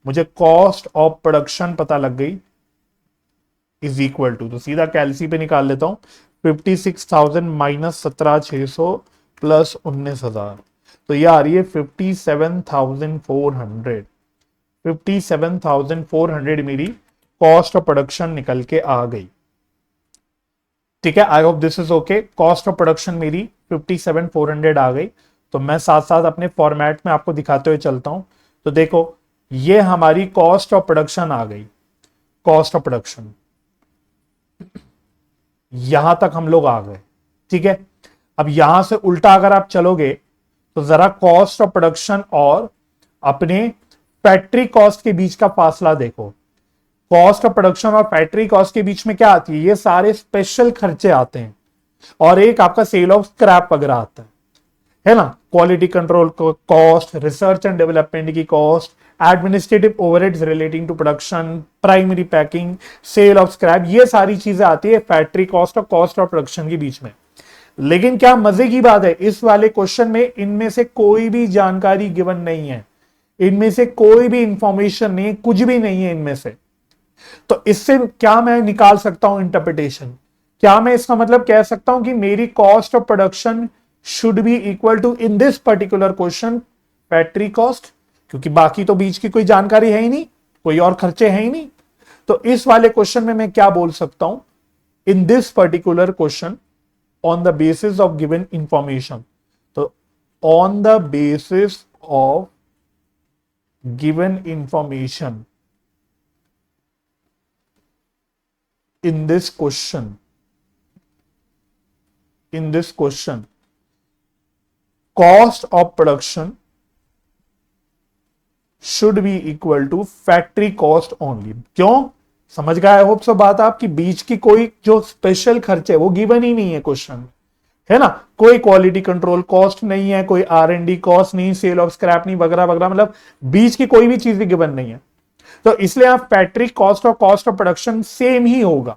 मुझे कॉस्ट ऑफ प्रोडक्शन पता लग गई, इज इक्वल टू, तो सीधा कैलसी पे निकाल लेता हूं, 56,000 माइनस 17,600 प्लस 19,000, तो ये आ रही है 57,400। 57,400 मेरी कॉस्ट ऑफ प्रोडक्शन निकल के आ गई, ठीक है। I hope this is okay. Cost of production मेरी 57,400 आ गई। तो मैं साथ साथ अपने फॉर्मेट में आपको दिखाते हुए चलता हूं। तो देखो ये हमारी कॉस्ट ऑफ प्रोडक्शन आ गई, कॉस्ट ऑफ प्रोडक्शन, यहां तक हम लोग आ गए, ठीक है। अब यहां से उल्टा अगर आप चलोगे तो जरा कॉस्ट ऑफ प्रोडक्शन और अपने फैक्ट्री कॉस्ट के बीच का फासला देखो। कॉस्ट ऑफ प्रोडक्शन और फैक्ट्री कॉस्ट के बीच में क्या आती है, ये सारे स्पेशल खर्चे आते हैं, और एक आपका सेल ऑफ स्क्रैप वगैरह आता है ना, quality control cost, research and development की cost, administrative overheads relating to production, primary packing, sale of scrap, ये सारी चीजें आती है फैक्ट्री कॉस्ट और कॉस्ट ऑफ प्रोडक्शन के बीच में। लेकिन क्या मजे की बात है, इस वाले क्वेश्चन में इनमें से कोई भी जानकारी गिवन नहीं है, इनमें से कोई भी इंफॉर्मेशन नहीं, कुछ भी नहीं है इनमें से। तो इससे क्या मैं निकाल सकता हूं इंटरप्रिटेशन, क्या मैं इसका मतलब कह सकता हूं कि मेरी cost of production should be equal to in this particular question factory cost, क्योंकि बाकी तो बीच की कोई जानकारी है ही नहीं, कोई और खर्चे हैं ही नहीं। तो इस वाले क्वेश्चन में मैं क्या बोल सकता हूं, इन this particular question on the basis of given information, तो on the basis of given information in this question cost of production should be equal to factory cost only। क्यों, समझ गए आई होप सो बात आपकी, बीच की कोई जो special खर्चे वो गिवन ही नहीं है क्वेश्चन, है ना, कोई क्वालिटी कंट्रोल कॉस्ट नहीं है, कोई R&D कॉस्ट नहीं, सेल ऑफ स्क्रैप नहीं, वगैरह वगैरह, मतलब बीच की कोई भी चीज गिवन नहीं है। तो इसलिए आप फैक्ट्री कॉस्ट और कॉस्ट ऑफ प्रोडक्शन सेम ही होगा।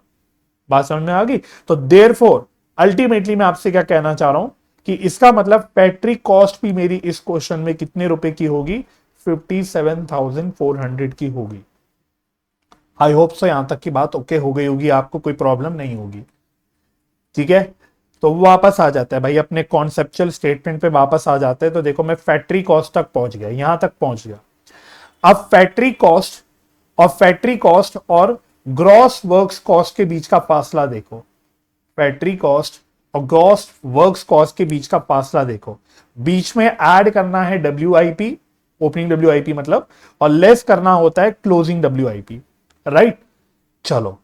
बात समझ में आ गई। तो देयरफॉर अल्टीमेटली मैं आपसे क्या कहना चाह रहा हूं कि इसका मतलब फैक्ट्री कॉस्ट भी मेरी इस क्वेश्चन में कितने रुपए की होगी, 57,400 की होगी। आई होप सो यहां तक की बात ओके हो गई होगी, आपको कोई प्रॉब्लम नहीं होगी, ठीक है। तो वापस आ जाता है भाई अपने कॉन्सेप्चुअल स्टेटमेंट पे वापस आ जाते हैं। तो देखो मैं फैक्ट्री कॉस्ट तक पहुंच गया, यहां तक पहुंच गया। अब फैक्ट्री कॉस्ट और ग्रॉस वर्क्स कॉस्ट के बीच का फासला देखो, फैक्ट्री कॉस्ट और ग्रॉस वर्क्स कॉस्ट के बीच का फासला देखो। बीच में ऐड करना है WIP, ओपनिंग WIP मतलब, और लेस करना होता है क्लोजिंग WIP, राइट। चलो,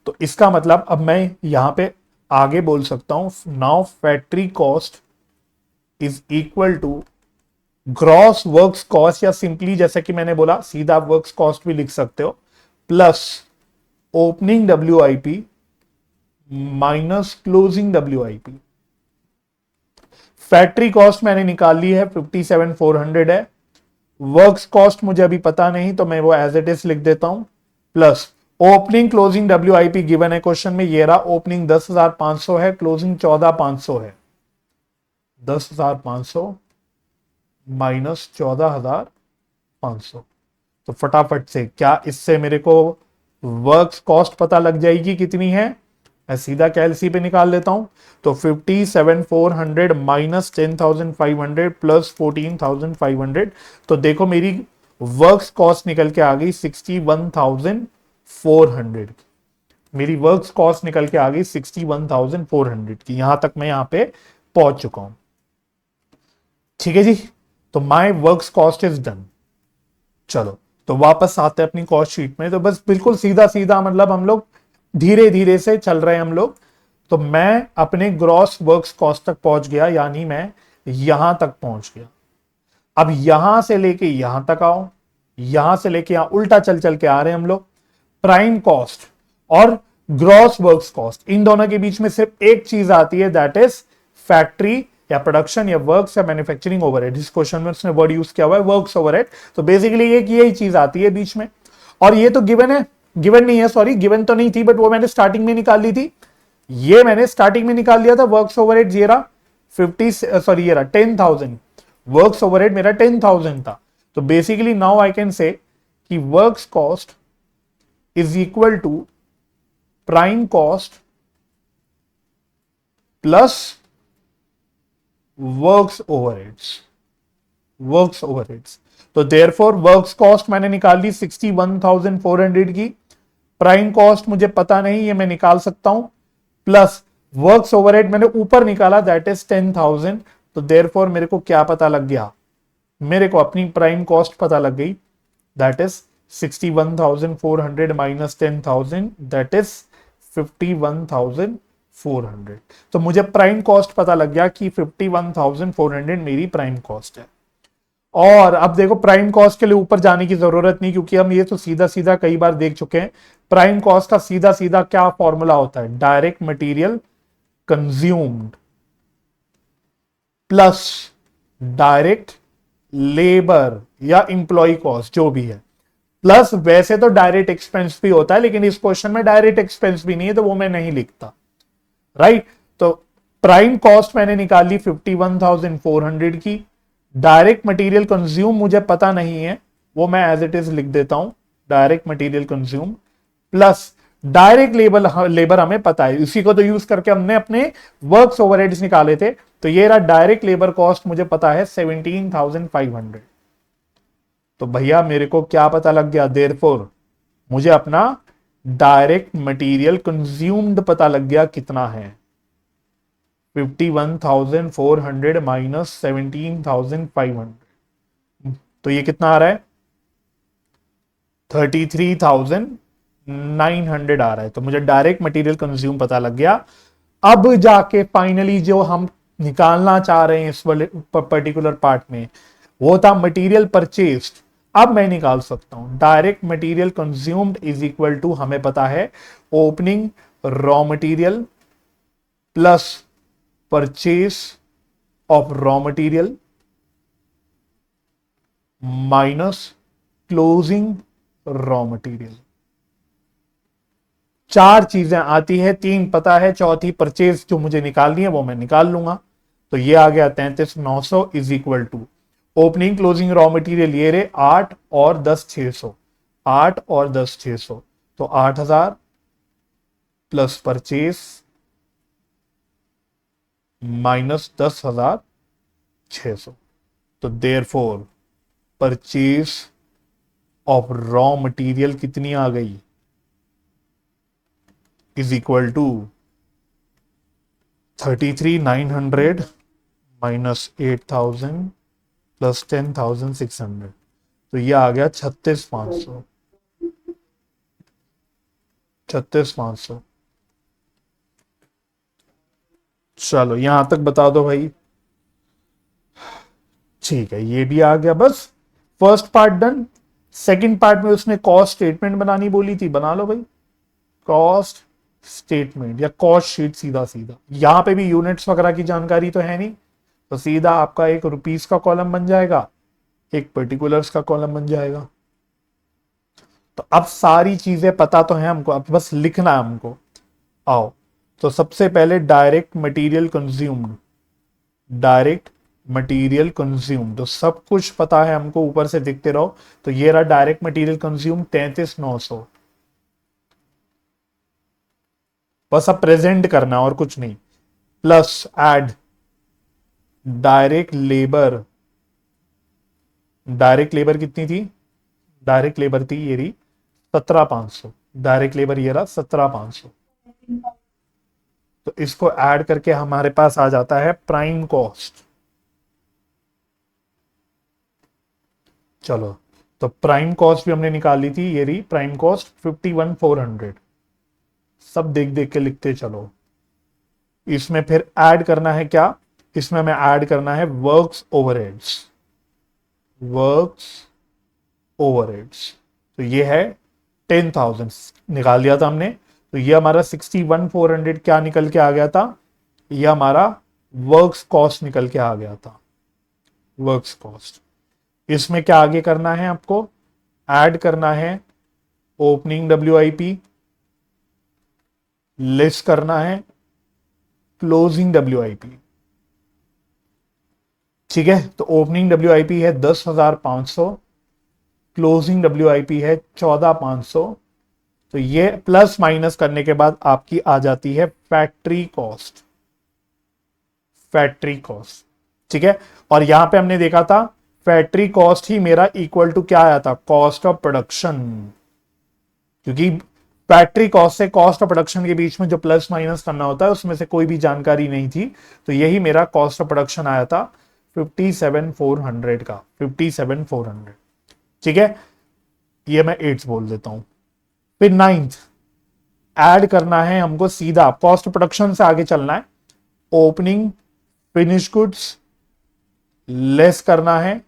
तो इसका मतलब अब मैं यहां पे आगे बोल सकता हूं, now factory cost is equal to gross works cost, या सिंपली जैसे कि मैंने बोला सीधा वर्क्स कॉस्ट भी लिख सकते हो, plus opening WIP minus closing WIP। Factory cost मैंने निकाल ली है, 57,400 है। वर्क्स कॉस्ट मुझे अभी पता नहीं, तो मैं वो एज इट इज लिख देता हूं, plus opening closing WIP given है क्वेश्चन में, ये रहा। ओपनिंग 10,500 है, क्लोजिंग 14,500 है। 10,500 माइनस 14,500। तो फटाफट से क्या इससे मेरे को वर्क्स कॉस्ट पता लग जाएगी कितनी है, मैं सीधा कैलसी पे निकाल लेता हूं। तो 57,400 माइनस 10,500 प्लस 14,500, तो देखो मेरी वर्क्स कॉस्ट निकल के आ गई 61,400। मेरी वर्क्स कॉस्ट निकल के आ गई 61,400 की। यहां तक मैं यहां पे पहुंच चुका हूं, ठीक है जी। तो my works cost is done. चलो, तो वापस आते हैं अपनी कॉस्ट शीट में। तो बस बिल्कुल सीधा सीधा, मतलब हम लोग धीरे धीरे से चल रहे हैं हम लोग। तो मैं अपने ग्रॉस वर्क्स कॉस्ट तक पहुंच गया, यानी मैं यहां तक पहुंच गया। अब यहां से लेके यहां तक आओ, यहां से लेके यहां उल्टा चल चल के आ रहे हैं हम लोग। प्राइम कॉस्ट और ग्रॉस वर्क्स कॉस्ट, इन दोनों के बीच में सिर्फ एक चीज आती है, दैट इज फैक्ट्री या प्रोडक्शन या वर्क्स या मैन्युफैक्चरिंग ओवरहेड। इस क्वेश्चन में उसने वर्ड यूज किया हुआ है वर्क्स ओवरहेड। तो बेसिकली एक यही चीज आती है बीच में, और ये तो गिवन है, गिवन नहीं है, सॉरी गिवन तो नहीं थी, बट वो मैंने स्टार्टिंग में निकाल ली थी। ये मैंने स्टार्टिंग में निकाल लिया था वर्क्स ओवरहेड, ये रहा 10,000। वर्क्स ओवरहेड मेरा 10,000 था। तो basically now I can say कि works cost is equal to prime cost plus works overheads. तो देयरफॉर वर्क्स कॉस्ट मैंने निकाल ली 61,400 की, प्राइम कॉस्ट मुझे पता नहीं, ये मैं निकाल सकता हूं, प्लस वर्क्स ओवरहेड मैंने ऊपर निकाला, दैट इज 10,000। तो देयरफॉर मेरे को क्या पता लग गया, मेरे को अपनी प्राइम कॉस्ट पता लग गई, that is 61,400 minus 10,000, that is 51,400। 400। तो मुझे प्राइम कॉस्ट पता लग गया कि 51,400 मेरी प्राइम कॉस्ट है। और अब देखो प्राइम कॉस्ट के लिए ऊपर जाने की जरूरत नहीं, क्योंकि हम ये तो सीधा सीधा कई बार देख चुके हैं। प्राइम कॉस्ट का सीधा सीधा क्या फॉर्मूला होता है, direct material consumed plus direct labour या इंप्लॉय कॉस्ट जो भी है, प्लस वैसे तो डायरेक्ट एक्सपेंस भी होता है, लेकिन इस क्वेश्चन में डायरेक्ट एक्सपेंस भी नहीं है तो वो मैं नहीं लिखता, राइट। तो प्राइम कॉस्ट मैंने निकाली 51,400 की। डायरेक्ट मटेरियल कंज्यूम मुझे पता नहीं है, वो मैं एज इट इज लिख देता हूं, direct material consume plus direct labour हमें पता है, इसी को तो यूज करके हमने अपने वर्क्स ओवरहेड्स निकाले थे। तो ये रहा डायरेक्ट लेबर कॉस्ट, मुझे पता है 17,500। तो भैया मेरे को क्या पता लग गया, देयरफॉर मुझे अपना डायरेक्ट मटेरियल कंज्यूम्ड पता लग गया कितना है, 51,400 माइनस 17,500। तो ये कितना आ रहा है, 33,900 आ रहा है। तो मुझे डायरेक्ट मटेरियल कंज्यूम पता लग गया। अब जाके फाइनली जो हम निकालना चाह रहे हैं इस पर्टिकुलर पार्ट में, वो था मटेरियल परचेस्ड। अब मैं निकाल सकता हूं direct material consumed is equal to, हमें पता है opening raw material plus purchase of raw material minus closing raw material. चार चीजें आती है, तीन पता है, चौथी परचेज जो मुझे निकालनी है वो मैं निकाल लूंगा। तो ये आ गया 33,900 is equal to opening closing raw material ये रे 8 और 10,600, 8 और 10,600, तो 8,000 प्लस परचेस माइनस 10,600। तो therefore purchase of raw material कितनी आ गई, is equal to 33,900 minus 8,000 plus 10,600। तो ये आ गया 36,500, 36,500। चलो यहां तक बता दो भाई, ठीक है ये भी आ गया। बस first part done. Second part में उसने कॉस्ट स्टेटमेंट बनानी बोली थी, बना लो भाई कॉस्ट स्टेटमेंट या कॉस्ट शीट। सीधा सीधा यहां पे भी यूनिट्स वगैरह की जानकारी तो है नहीं, तो सीधा आपका एक रुपीस का कॉलम बन जाएगा, एक पर्टिकुलर्स का कॉलम बन जाएगा। तो अब सारी चीजें पता तो है हमको, अब बस लिखना है हमको। आओ, तो सबसे पहले direct material consumed, direct material consume, तो सब कुछ पता है हमको, ऊपर से देखते रहो। तो ये रहा डायरेक्ट मटेरियल कंज्यूम 33,900, बस अब प्रेजेंट करना और कुछ नहीं, plus add direct labour. Direct labour कितनी थी, डायरेक्ट लेबर थी ये रही 17,500, डायरेक्ट लेबर ये रहा 17,500। तो इसको ऐड करके हमारे पास आ जाता है प्राइम कॉस्ट। चलो, तो प्राइम कॉस्ट भी हमने निकाली थी, ये रही प्राइम कॉस्ट 51,400। सब देख देख के लिखते चलो। इसमें फिर ऐड करना है क्या, इसमें हमें ऐड करना है वर्क्स ओवरहेड्स, वर्क्स ओवरहेड्स। तो ये है 10,000 निकाल दिया था हमने। तो ये हमारा 61,400 क्या निकल के आ गया था, ये हमारा वर्क्स कॉस्ट निकल के आ गया था, वर्क्स कॉस्ट। इसमें क्या आगे करना है आपको, ऐड करना है ओपनिंग WIP, लेस करना है क्लोजिंग WIP। ठीक है, तो ओपनिंग WIP है 10,500, क्लोजिंग WIP है 14,500। तो ये प्लस माइनस करने के बाद आपकी आ जाती है फैक्ट्री कॉस्ट, फैक्ट्री कॉस्ट। ठीक है, और यहां पे हमने देखा था फैक्ट्री कॉस्ट ही मेरा इक्वल टू क्या आया था, कॉस्ट ऑफ प्रोडक्शन, क्योंकि फैक्ट्री कॉस्ट से कॉस्ट ऑफ प्रोडक्शन के बीच में जो प्लस माइनस करना होता है उसमें से कोई भी जानकारी नहीं थी। तो यही मेरा कॉस्ट ऑफ प्रोडक्शन आया था 57,400 का, 57,400। ठीक है, ये मैं 8 बोल देता हूं। फिर नाइन्थ, ऐड करना है हमको सीधा कॉस्ट प्रोडक्शन से आगे चलना है। ओपनिंग फिनिश गुड्स लेस करना है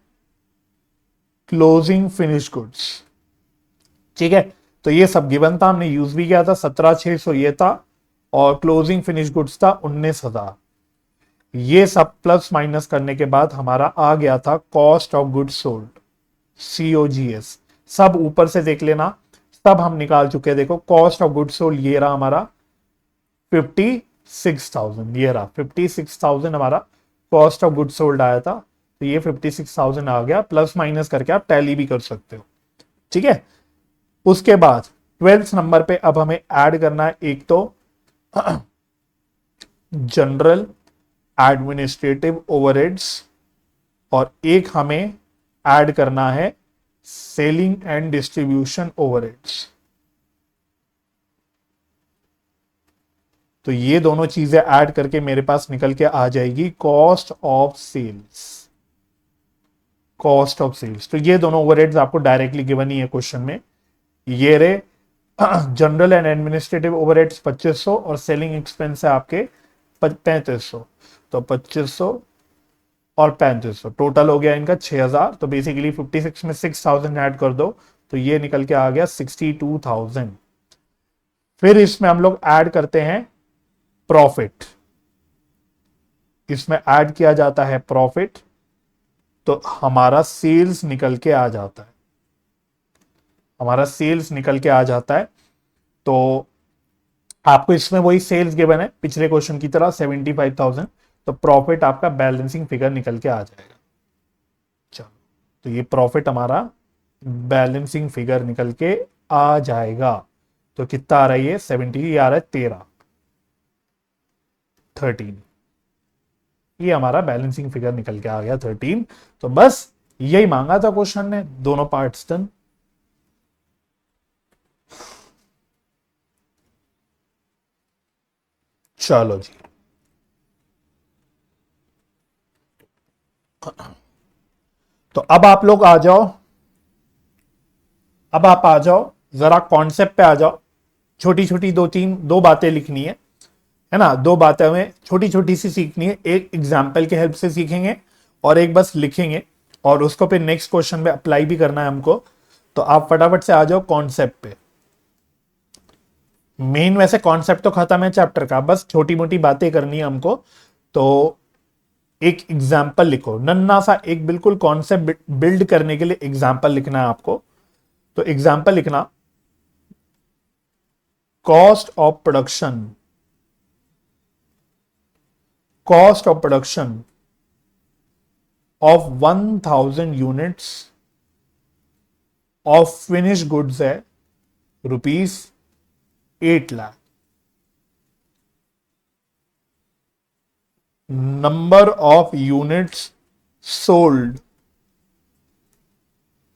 क्लोजिंग फिनिश गुड्स। ठीक है, तो ये सब गिवन था, हमने यूज भी किया था। 17,600 ये था और क्लोजिंग फिनिश गुड्स था 19,000। ये सब प्लस माइनस करने के बाद हमारा आ गया था cost of goods sold, COGS। सब ऊपर से देख लेना, सब हम निकाल चुके हैं। देखो कॉस्ट ऑफ गुड्स सोल्ड ये रहा हमारा 56,000, ये रहा 56,000 हमारा कॉस्ट ऑफ गुड्स सोल्ड आया था। तो ये 56,000 आ गया, प्लस माइनस करके आप टैली भी कर सकते हो। ठीक है, उसके बाद 12th नंबर पे अब हमें ऐड करना है एक तो जनरल एडमिनिस्ट्रेटिव ओवरहेड्स और एक हमें ऐड करना है सेलिंग एंड डिस्ट्रीब्यूशन ओवरहेड्स। तो ये दोनों चीजें ऐड करके मेरे पास निकल के आ जाएगी cost of sales. Cost of sales, तो ये दोनों ओवरहेड्स आपको डायरेक्टली गिवन ही है क्वेश्चन में। ये रे जनरल एंड एडमिनिस्ट्रेटिव ओवरहेड्स 2500 और सेलिंग एक्सपेंस है आपके 3500। तो 2500 और 3500 टोटल हो गया इनका 6000। तो बेसिकली 56 में 6000 ऐड कर दो तो ये निकल के आ गया 62,000। फिर इसमें हम लोग ऐड करते हैं प्रॉफिट, इसमें ऐड किया जाता है प्रॉफिट, तो हमारा सेल्स निकल के आ जाता है, हमारा सेल्स निकल के आ जाता है। तो आपको इसमें वही सेल्स गिवन है पिछले क्वेश्चन की तरह 75,000। तो प्रॉफिट आपका बैलेंसिंग फिगर निकल के आ जाएगा। चलो, तो ये प्रॉफिट हमारा बैलेंसिंग फिगर निकल के आ जाएगा। तो कितना आ रहा है, ये 70, ये आ रहा है 13 ये हमारा बैलेंसिंग फिगर निकल के आ गया 13। तो बस यही मांगा था क्वेश्चन ने, दोनों पार्ट्स डन। चलो जी, तो अब आप लोग आ जाओ, अब आप आ जाओ जरा कॉन्सेप्ट पे आ जाओ। छोटी छोटी दो बातें लिखनी है ना, दो बातें हमें छोटी छोटी सी सीखनी है। एक एग्जाम्पल के हेल्प से सीखेंगे और एक बस लिखेंगे और उसको फिर नेक्स्ट क्वेश्चन में अप्लाई भी करना है हमको। तो आप फटाफट से आ जाओ कॉन्सेप्ट पे। मेन वैसे कॉन्सेप्ट तो खत्म है चैप्टर का, बस छोटी मोटी बातें करनी है हमको। तो एक एग्जाम्पल लिखो, नन्ना सा एक बिल्कुल कॉन्सेप्ट बिल्ड करने के लिए एग्जाम्पल लिखना है आपको। तो एग्जाम्पल लिखना, cost of production, cost of production of 1000 units of finish goods है ₹8 lakh. Number of units sold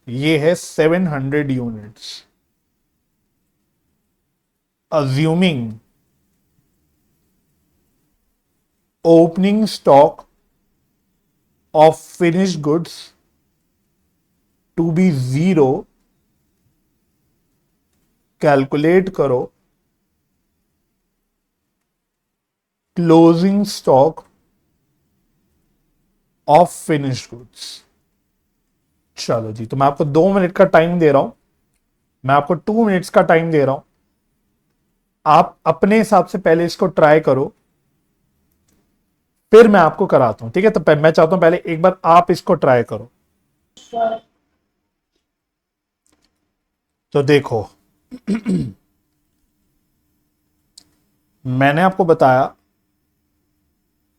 ये है 700 units. Assuming opening stock of finish goods to be 0, calculate करो closing stock of finish goods. चलो जी, तो मैं आपको 2 मिनट का टाइम दे रहा हूं, मैं आपको 2 मिनट्स का टाइम दे रहा हूं। आप अपने हिसाब से पहले इसको ट्राई करो, फिर मैं आपको कराता हूं। ठीक है, तो मैं चाहता हूं पहले एक बार आप इसको ट्राई करो। तो देखो मैंने आपको बताया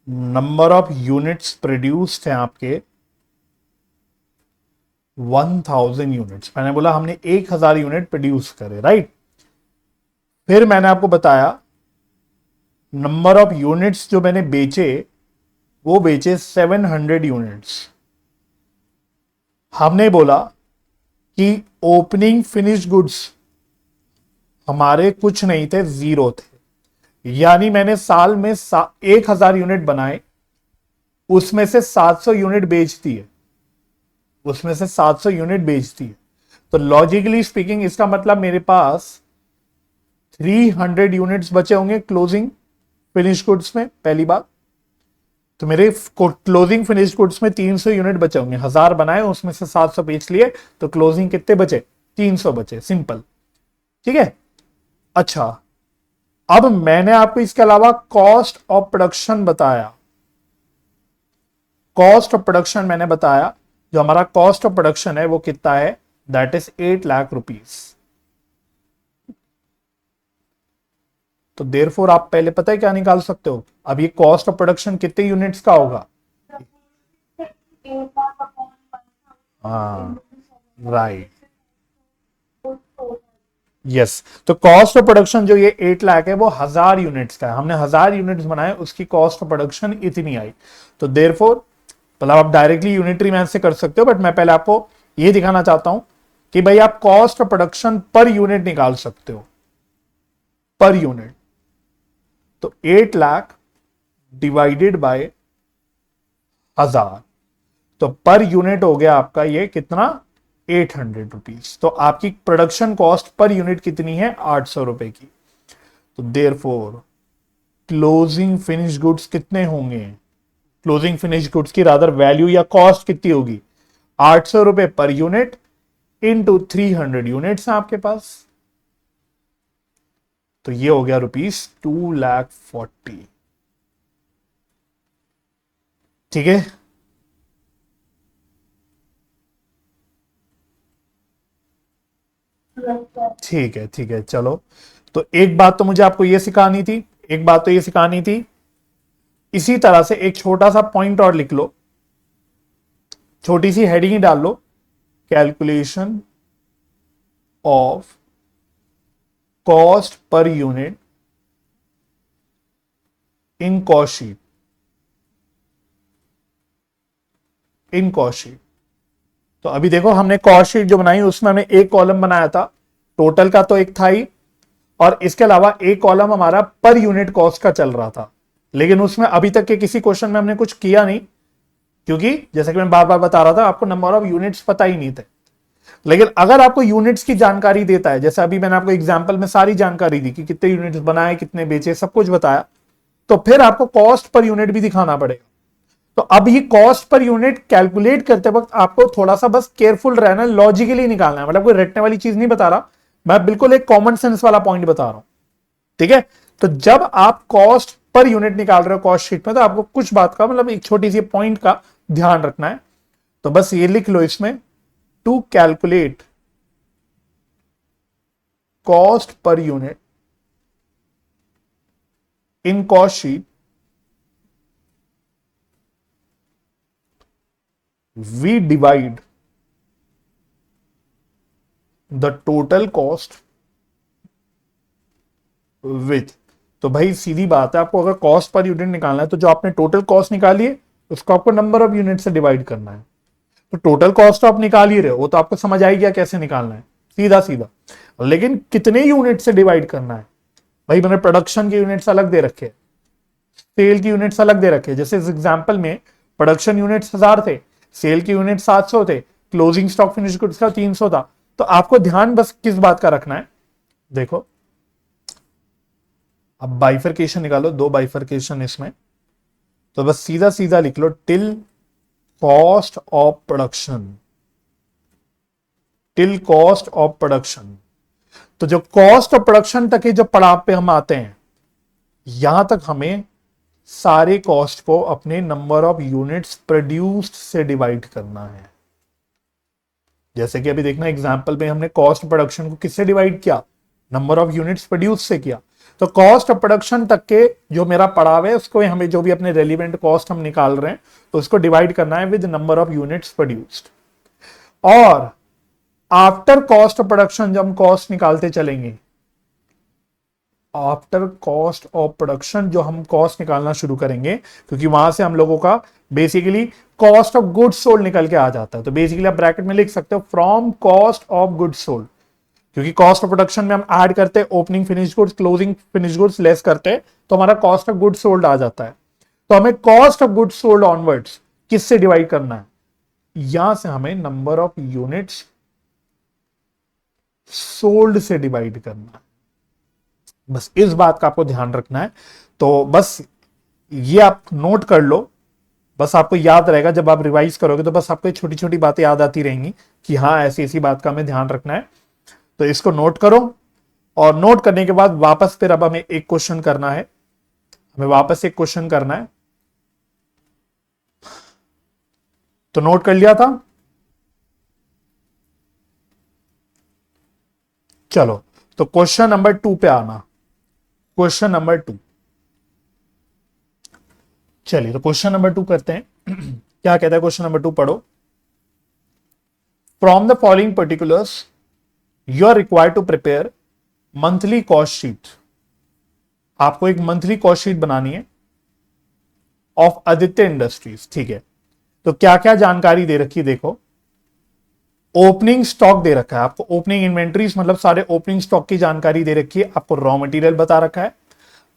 नंबर ऑफ यूनिट्स प्रोड्यूस्ड हैं आपके 1000 यूनिट्स। मैंने बोला हमने 1000 यूनिट प्रोड्यूस करे, राइट। फिर मैंने आपको बताया नंबर ऑफ यूनिट्स जो मैंने बेचे वो बेचे 700 यूनिट्स। हमने बोला कि ओपनिंग फिनिश गुड्स हमारे कुछ नहीं थे, 0 थे। यानी मैंने साल में 1000 यूनिट बनाए, उसमें से 700 यूनिट बेच दिए, उसमें से 700 यूनिट बेच दिए। तो लॉजिकली स्पीकिंग इसका मतलब मेरे पास 300 यूनिट्स बचे होंगे क्लोजिंग फिनिश गुड्स में, पहली बात। तो मेरे क्लोजिंग फिनिश गुड्स में 300 यूनिट बचे होंगे, 1000 बनाए उसमें से 700 बेच लिए, तो क्लोजिंग कितने बचे? 300 बचे, सिंपल। ठीक है। अच्छा, अब मैंने आपको इसके अलावा कॉस्ट ऑफ प्रोडक्शन बताया। कॉस्ट ऑफ प्रोडक्शन मैंने बताया, जो हमारा कॉस्ट ऑफ प्रोडक्शन है वो कितना है? That is 8 lakh rupees. तो देयरफॉर आप पहले पता है क्या निकाल सकते हो? अब ये कॉस्ट ऑफ प्रोडक्शन कितने यूनिट्स का होगा? हाँ, राइट, यस। तो कॉस्ट ऑफ प्रोडक्शन जो ये 8 लाख है वो 1000 यूनिट्स का है। हमने 1000 यूनिट्स बनाए, उसकी कॉस्ट ऑफ प्रोडक्शन इतनी आई। तो देयरफॉर मतलब आप डायरेक्टली यूनिटरी मैथ से कर सकते हो, बट मैं पहले आपको ये दिखाना चाहता हूं कि भाई आप cost of production per unit निकाल सकते हो, पर यूनिट। तो 8 लाख डिवाइडेड बाय 1000, तो पर यूनिट हो गया आपका ये कितना? 800 रुपीज। तो आपकी प्रोडक्शन कॉस्ट पर यूनिट कितनी है? 800 रुपए की। तो देयरफॉर क्लोजिंग फिनिश गुड्स कितने होंगे? क्लोजिंग फिनिश गुड्स की रादर वैल्यू या कॉस्ट कितनी होगी? 800 रुपए पर यूनिट इंटू 300 यूनिट्स हैं आपके पास, तो ये हो गया ₹2,40,000। ठीक है। ठीक है, ठीक है, चलो। तो एक बात तो मुझे आपको ये सिखानी थी, एक बात तो ये सिखानी थी। इसी तरह से एक छोटा सा पॉइंट और लिख लो, छोटी सी हेडिंग ही डाल लो, calculation of cost per unit in cost sheet, in cost sheet. तो अभी देखो हमने कॉस्ट शीट जो बनाई उसमें हमने एक कॉलम बनाया था, टोटल का तो एक था ही, और इसके अलावा एक कॉलम हमारा पर यूनिट कॉस्ट का चल रहा था। लेकिन उसमें अभी तक के किसी क्वेश्चन में हमने कुछ किया नहीं, क्योंकि जैसे कि मैं बार बार बता रहा था, आपको नंबर ऑफ यूनिट्स पता ही नहीं थे। लेकिन अगर आपको यूनिट्स की जानकारी देता है, जैसे अभी मैंने आपको एग्जांपल में सारी जानकारी दी कि कितने यूनिट्स बनाए, कितने बेचे, सब कुछ बताया, तो फिर आपको कॉस्ट पर यूनिट भी दिखाना पड़ेगा। तो अब ये कॉस्ट पर यूनिट कैलकुलेट करते वक्त आपको थोड़ा सा बस केयरफुल रहना, लॉजिकली निकालना है। मतलब कोई रटने वाली चीज नहीं बता रहा मैं, बिल्कुल एक कॉमन सेंस वाला पॉइंट बता रहा हूं। ठीक है। तो जब आप कॉस्ट पर यूनिट निकाल रहे हो कॉस्ट शीट में, तो आपको कुछ बात का मतलब एक छोटी सी पॉइंट का ध्यान रखना है। तो बस ये लिख लो इसमें, to calculate cost per unit in cost sheet we divide the total cost with। तो भाई सीधी बात है, आपको अगर कॉस्ट पर यूनिट निकालना है तो जो आपने टोटल कॉस्ट निकाली है उसको आपको नंबर ऑफ यूनिट से डिवाइड करना है। तो टोटल कॉस्ट तो आप निकाल ही रहे हो, वो तो आपको समझ आई गया कैसे निकालना है, सीधा सीधा। लेकिन कितने यूनिट से डिवाइड करना है? भाई मैंने प्रोडक्शन के यूनिट्स अलग दे रखे, सेल की यूनिट्स अलग दे रखे। जैसे इस एग्जांपल में प्रोडक्शन यूनिट्स 1000 थे, सेल की यूनिट 700 थे, क्लोजिंग स्टॉक फिनिश गुड्स का 300 था। तो आपको ध्यान बस किस बात का रखना है? देखो, अब बाइफरकेशन निकालो, दो बाइफरकेशन इसमें। तो बस सीधा सीधा लिख लो, till cost of production, till cost of production. तो जो कॉस्ट ऑफ प्रोडक्शन तक के जो पड़ाव पे हम आते हैं, यहां तक हमें सारे कॉस्ट को अपने नंबर ऑफ यूनिट्स प्रोड्यूस्ड से डिवाइड करना है। जैसे कि अभी देखना एग्जांपल में हमने कॉस्ट प्रोडक्शन को किससे डिवाइड किया? नंबर ऑफ यूनिट्स प्रोड्यूस से किया। तो कॉस्ट ऑफ प्रोडक्शन तक के जो मेरा पड़ाव है उसको हमें, जो भी अपने रेलिवेंट कॉस्ट हम निकाल रहे हैं, तो उसको डिवाइड करना है with number of units produced. और आफ्टर कॉस्ट ऑफ प्रोडक्शन जब हम कॉस्ट निकालते चलेंगे, आफ्टर कॉस्ट ऑफ प्रोडक्शन जो हम कॉस्ट निकालना शुरू करेंगे, क्योंकि वहां से हम लोगों का basically cost of goods sold निकल के आ जाता है। तो बेसिकली आप ब्रैकेट में लिख सकते हो from cost of goods sold, क्योंकि कॉस्ट ऑफ प्रोडक्शन में हम ऐड करते हैं opening finish goods, closing finish goods less करते हैं, तो हमारा कॉस्ट ऑफ गुड्स सोल्ड आ जाता है। तो हमें cost of goods sold onwards किससे डिवाइड करना है? यहां से हमें नंबर ऑफ यूनिट्स सोल्ड से डिवाइड करना है। बस इस बात का आपको ध्यान रखना है। तो बस ये आप नोट कर लो, बस आपको याद रहेगा जब आप रिवाइज करोगे तो बस आपको छोटी छोटी बातें याद आती रहेंगी कि हाँ ऐसी ऐसी बात का हमें ध्यान रखना है। तो इसको नोट करो, और नोट करने के बाद वापस फिर अब हमें एक क्वेश्चन करना है, हमें वापस एक क्वेश्चन करना है। तो नोट कर लिया था? चलो तो क्वेश्चन नंबर 2 पे आना। क्वेश्चन नंबर 2, चलिए तो क्वेश्चन नंबर 2 करते हैं। क्या कहता है क्वेश्चन नंबर 2, पढ़ो। From the following particulars you are required to prepare monthly cost sheet. आपको एक मंथली कॉस्ट शीट बनानी है ऑफ आदित्य इंडस्ट्रीज, ठीक है। तो क्या क्या जानकारी दे रखी है देखो। ओपनिंग स्टॉक दे रखा है आपको, ओपनिंग इन्वेंट्रीज मतलब सारे ओपनिंग स्टॉक की जानकारी दे रखी है आपको, रॉ मटेरियल बता रखा है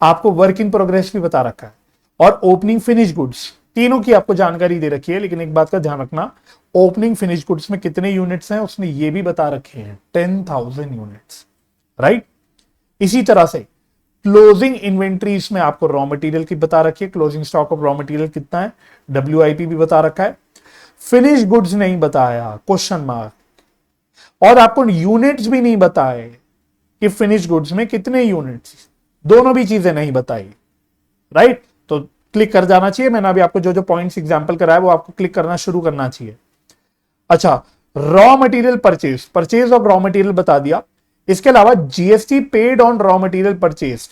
आपको, वर्क इन प्रोग्रेस भी बता रखा है, और ओपनिंग फिनिश गुड्स, तीनों की आपको जानकारी दे रखी है। लेकिन एक बात का ध्यान रखना, ओपनिंग फिनिश गुड्स में कितने यूनिट्स हैं उसने ये भी बता रखे हैं, 10,000 यूनिट्स, राइट। इसी तरह से क्लोजिंग इन्वेंट्रीज में आपको रॉ मटेरियल की बता रखी है, closing stock of raw material कितना है, WIP भी बता रखा है। फिनिश गुड्स नहीं बताया, क्वेश्चन मार्क, और आपको यूनिट्स भी नहीं बताए कि फिनिश गुड्स में कितने यूनिट्स, दोनों भी चीजें नहीं बताई, राइट। तो क्लिक कर जाना चाहिए, मैंने अभी आपको जो जो पॉइंट्स एग्जांपल कराया वो आपको क्लिक करना शुरू करना चाहिए। अच्छा, raw material purchase, purchase of raw material बता दिया। इसके अलावा GST paid on raw material purchase,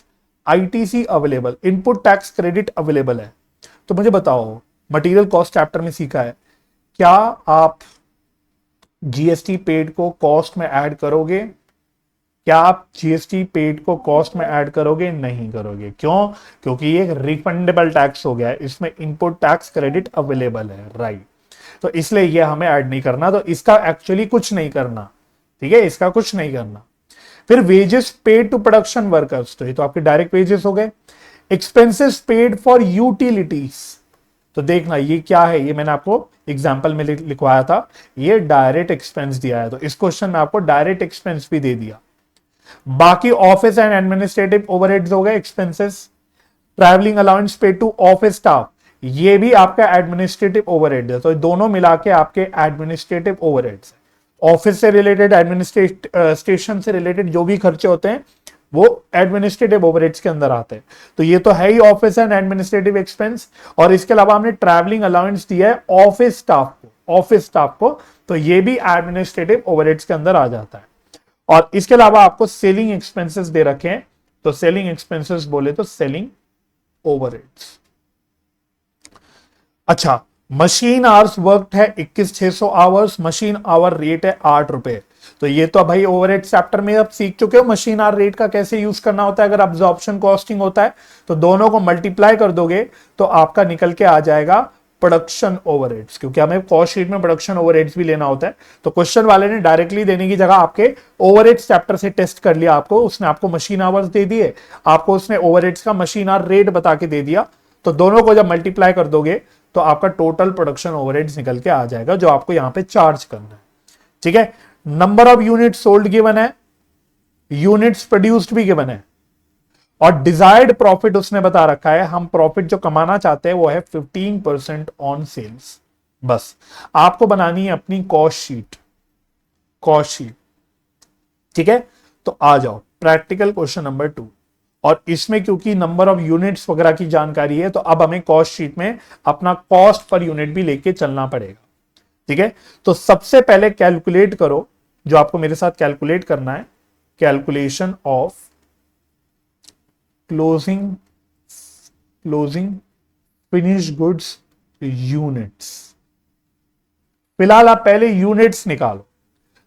ITC available, input tax credit available है। तो मुझे बताओ, मटेरियल कॉस्ट चैप्टर में सीखा है, क्या आप GST पेड को कॉस्ट में ऐड करोगे? क्या आप GST पेड को कॉस्ट में ऐड करोगे? नहीं करोगे। क्यों? क्योंकि ये एक रिफंडेबल टैक्स हो गया है, इसमें इनपुट टैक्स क्रेडिट अवेलेबल है, राइट। तो इसलिए ये हमें ऐड नहीं करना, तो इसका एक्चुअली कुछ नहीं करना, ठीक है, इसका कुछ नहीं करना। फिर wages paid to production workers, तो ये तो आपके डायरेक्ट वेजेस हो गए। एक्सपेंसेस पेड फॉर यूटिलिटीज, तो देखना ये क्या है, ये मैंने आपको एग्जाम्पल में लिखवाया था, ये डायरेक्ट एक्सपेंस दिया है, तो इस क्वेश्चन में आपको डायरेक्ट एक्सपेंस भी दे दिया। बाकी ऑफिस एंड एडमिनिस्ट्रेटिव ओवरहेड्स हो गए expenses. Travelling allowance paid to office staff, ये भी आपका एडमिनिस्ट्रेटिव ओवरहेड है, तो दोनों मिला के आपके एडमिनिस्ट्रेटिव ओवरहेड्स, ऑफिस से रिलेटेड, एडमिनिस्ट्रेशन से रिलेटेड जो भी खर्चे होते हैं वो एडमिनिस्ट्रेटिव ओवरहेड्स के अंदर आते हैं। तो ये तो है ही ऑफिस एंड एडमिनिस्ट्रेटिव एक्सपेंस, और इसके अलावा हमने ट्रैवलिंग अलाउंस दिया है ऑफिस स्टाफ को, ऑफिस स्टाफ को, तो ये भी एडमिनिस्ट्रेटिव ओवरहेड्स के अंदर आ जाता है। और इसके अलावा आपको सेलिंग एक्सपेंसेस दे रखे हैं, तो सेलिंग एक्सपेंसेस बोले तो सेलिंग ओवरहेड्स। अच्छा, मशीन आवर्स वर्कड है 21,600 आवर्स, मशीन आवर रेट है 8 रुपए। तो ये तो भाई ओवरहेड चैप्टर में अब सीख चुके हो, मशीन आवर रेट का कैसे यूज करना होता है। अगर अब्जॉर्प्शन कॉस्टिंग होता है तो दोनों को मल्टीप्लाई कर दोगे तो आपका निकल के आ जाएगा प्रोडक्शन ओवरहेड्स, क्योंकि हमें कॉस्ट शीट में प्रोडक्शन ओवरहेड्स भी लेना होता है। तो क्वेश्चन वाले ने डायरेक्टली देने की जगह आपके ओवरहेड्स चैप्टर से टेस्ट कर लिया, आपको उसने आपको मशीन आवर्स दे दिए, आपको उसने ओवरहेड्स का मशीन आवर रेट बता के दे दिया, तो दोनों को जब मल्टीप्लाई कर दोगे तो आपका टोटल प्रोडक्शन ओवरहेड्स निकल के आ जाएगा जो आपको यहां पे चार्ज करना है, ठीक है। Number of unit sold given है, यूनिट्स प्रोड्यूस्ड भी गिवन है, और डिजायर्ड प्रॉफिट उसने बता रखा है, हम प्रॉफिट जो कमाना चाहते हैं वो है 15% ऑन सेल्स। बस आपको बनानी है अपनी कॉस्ट शीट, कॉस्ट शीट, ठीक है। तो आ जाओ प्रैक्टिकल क्वेश्चन नंबर 2, और इसमें क्योंकि नंबर ऑफ यूनिट्स वगैरह की जानकारी है तो अब हमें कॉस्ट शीट में अपना कॉस्ट पर यूनिट भी लेके चलना पड़ेगा, ठीक है। तो सबसे पहले कैलकुलेट करो, जो आपको मेरे साथ कैलकुलेट करना है, calculation of closing finish goods units. फिलहाल आप पहले यूनिट्स निकालो।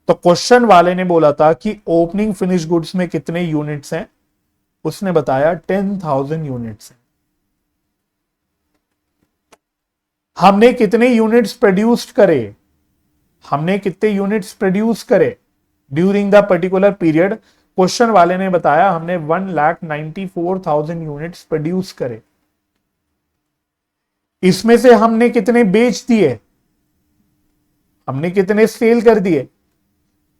तो क्वेश्चन वाले ने बोला था कि ओपनिंग फिनिश गुड्स में कितने यूनिट्स हैं, उसने बताया 10,000 यूनिट्स हैं। हमने कितने यूनिट्स प्रोड्यूस्ड करे, हमने कितने यूनिट्स प्रोड्यूस करे during the particular period, question वाले ने बताया हमने 1,94,000 यूनिट्स प्रोड्यूस करे। इसमें से हमने कितने बेच दिए, हमने कितने सेल कर दिए,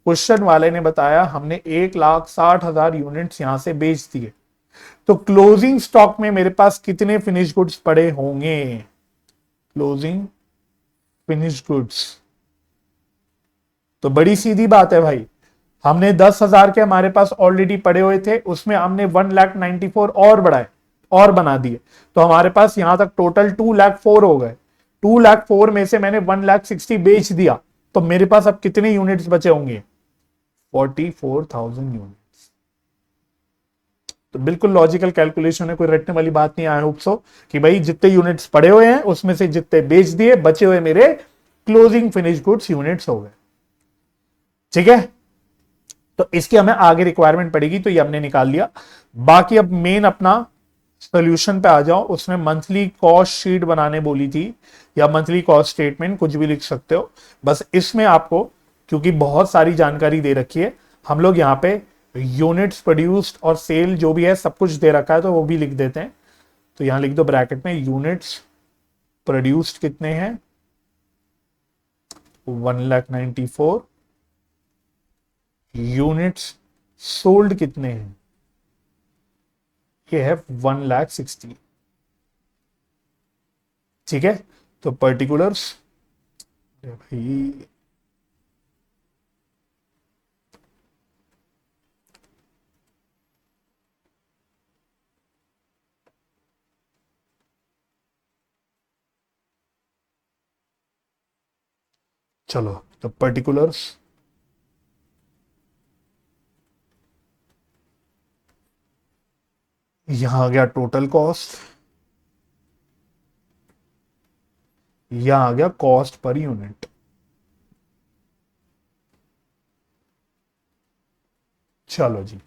क्वेश्चन वाले ने बताया हमने 1,60,000 यूनिट्स यहां से बेच दिए। तो क्लोजिंग स्टॉक में मेरे पास कितने फिनिश गुड्स पड़े होंगे? क्लोजिंग फिनिश गुड्स, तो बड़ी सीधी बात है भाई, हमने 10,000 के हमारे पास ऑलरेडी पड़े हुए थे, उसमें हमने 1,94,000 और बढ़ाए और बना दिए, तो हमारे पास यहां तक टोटल 2,04,000 हो गए। 2,04,000 में से मैंने 1,60,000 बेच दिया, तो मेरे पास अब कितने यूनिट्स बचे होंगे? 44,000 यूनिट्स। तो बिल्कुल लॉजिकल कैलकुलेशन है, कोई रटने वाली बात नहीं। आई होप सो कि भाई जितने यूनिट्स पड़े हुए हैं उसमें से जितने बेच दिए, बचे हुए मेरे क्लोजिंग फिनिश गुड्स यूनिट्स हो गए। ठीक है, तो इसकी हमें आगे रिक्वायरमेंट पड़ेगी, तो ये हमने निकाल लिया। बाकी अब मेन अपना सोल्यूशन पे आ जाओ। उसने मंथली कॉस्ट शीट बनाने बोली थी, या मंथली कॉस्ट स्टेटमेंट, कुछ भी लिख सकते हो। बस इसमें आपको, क्योंकि बहुत सारी जानकारी दे रखी है, हम लोग यहाँ पे यूनिट्स प्रोड्यूस्ड और सेल जो भी है सब कुछ दे रखा है, तो वो भी लिख देते हैं। तो यहां लिख दो ब्रैकेट में, यूनिट्स प्रोड्यूस्ड कितने हैं? 1,94,000। यूनिट्स सोल्ड कितने हैं? ये है 1,60,000। ठीक है, तो पर्टिकुलर्स भाई, चलो तो पर्टिकुलर्स, यहां आ गया टोटल कॉस्ट, यहां आ गया कॉस्ट पर यूनिट। चलो जी,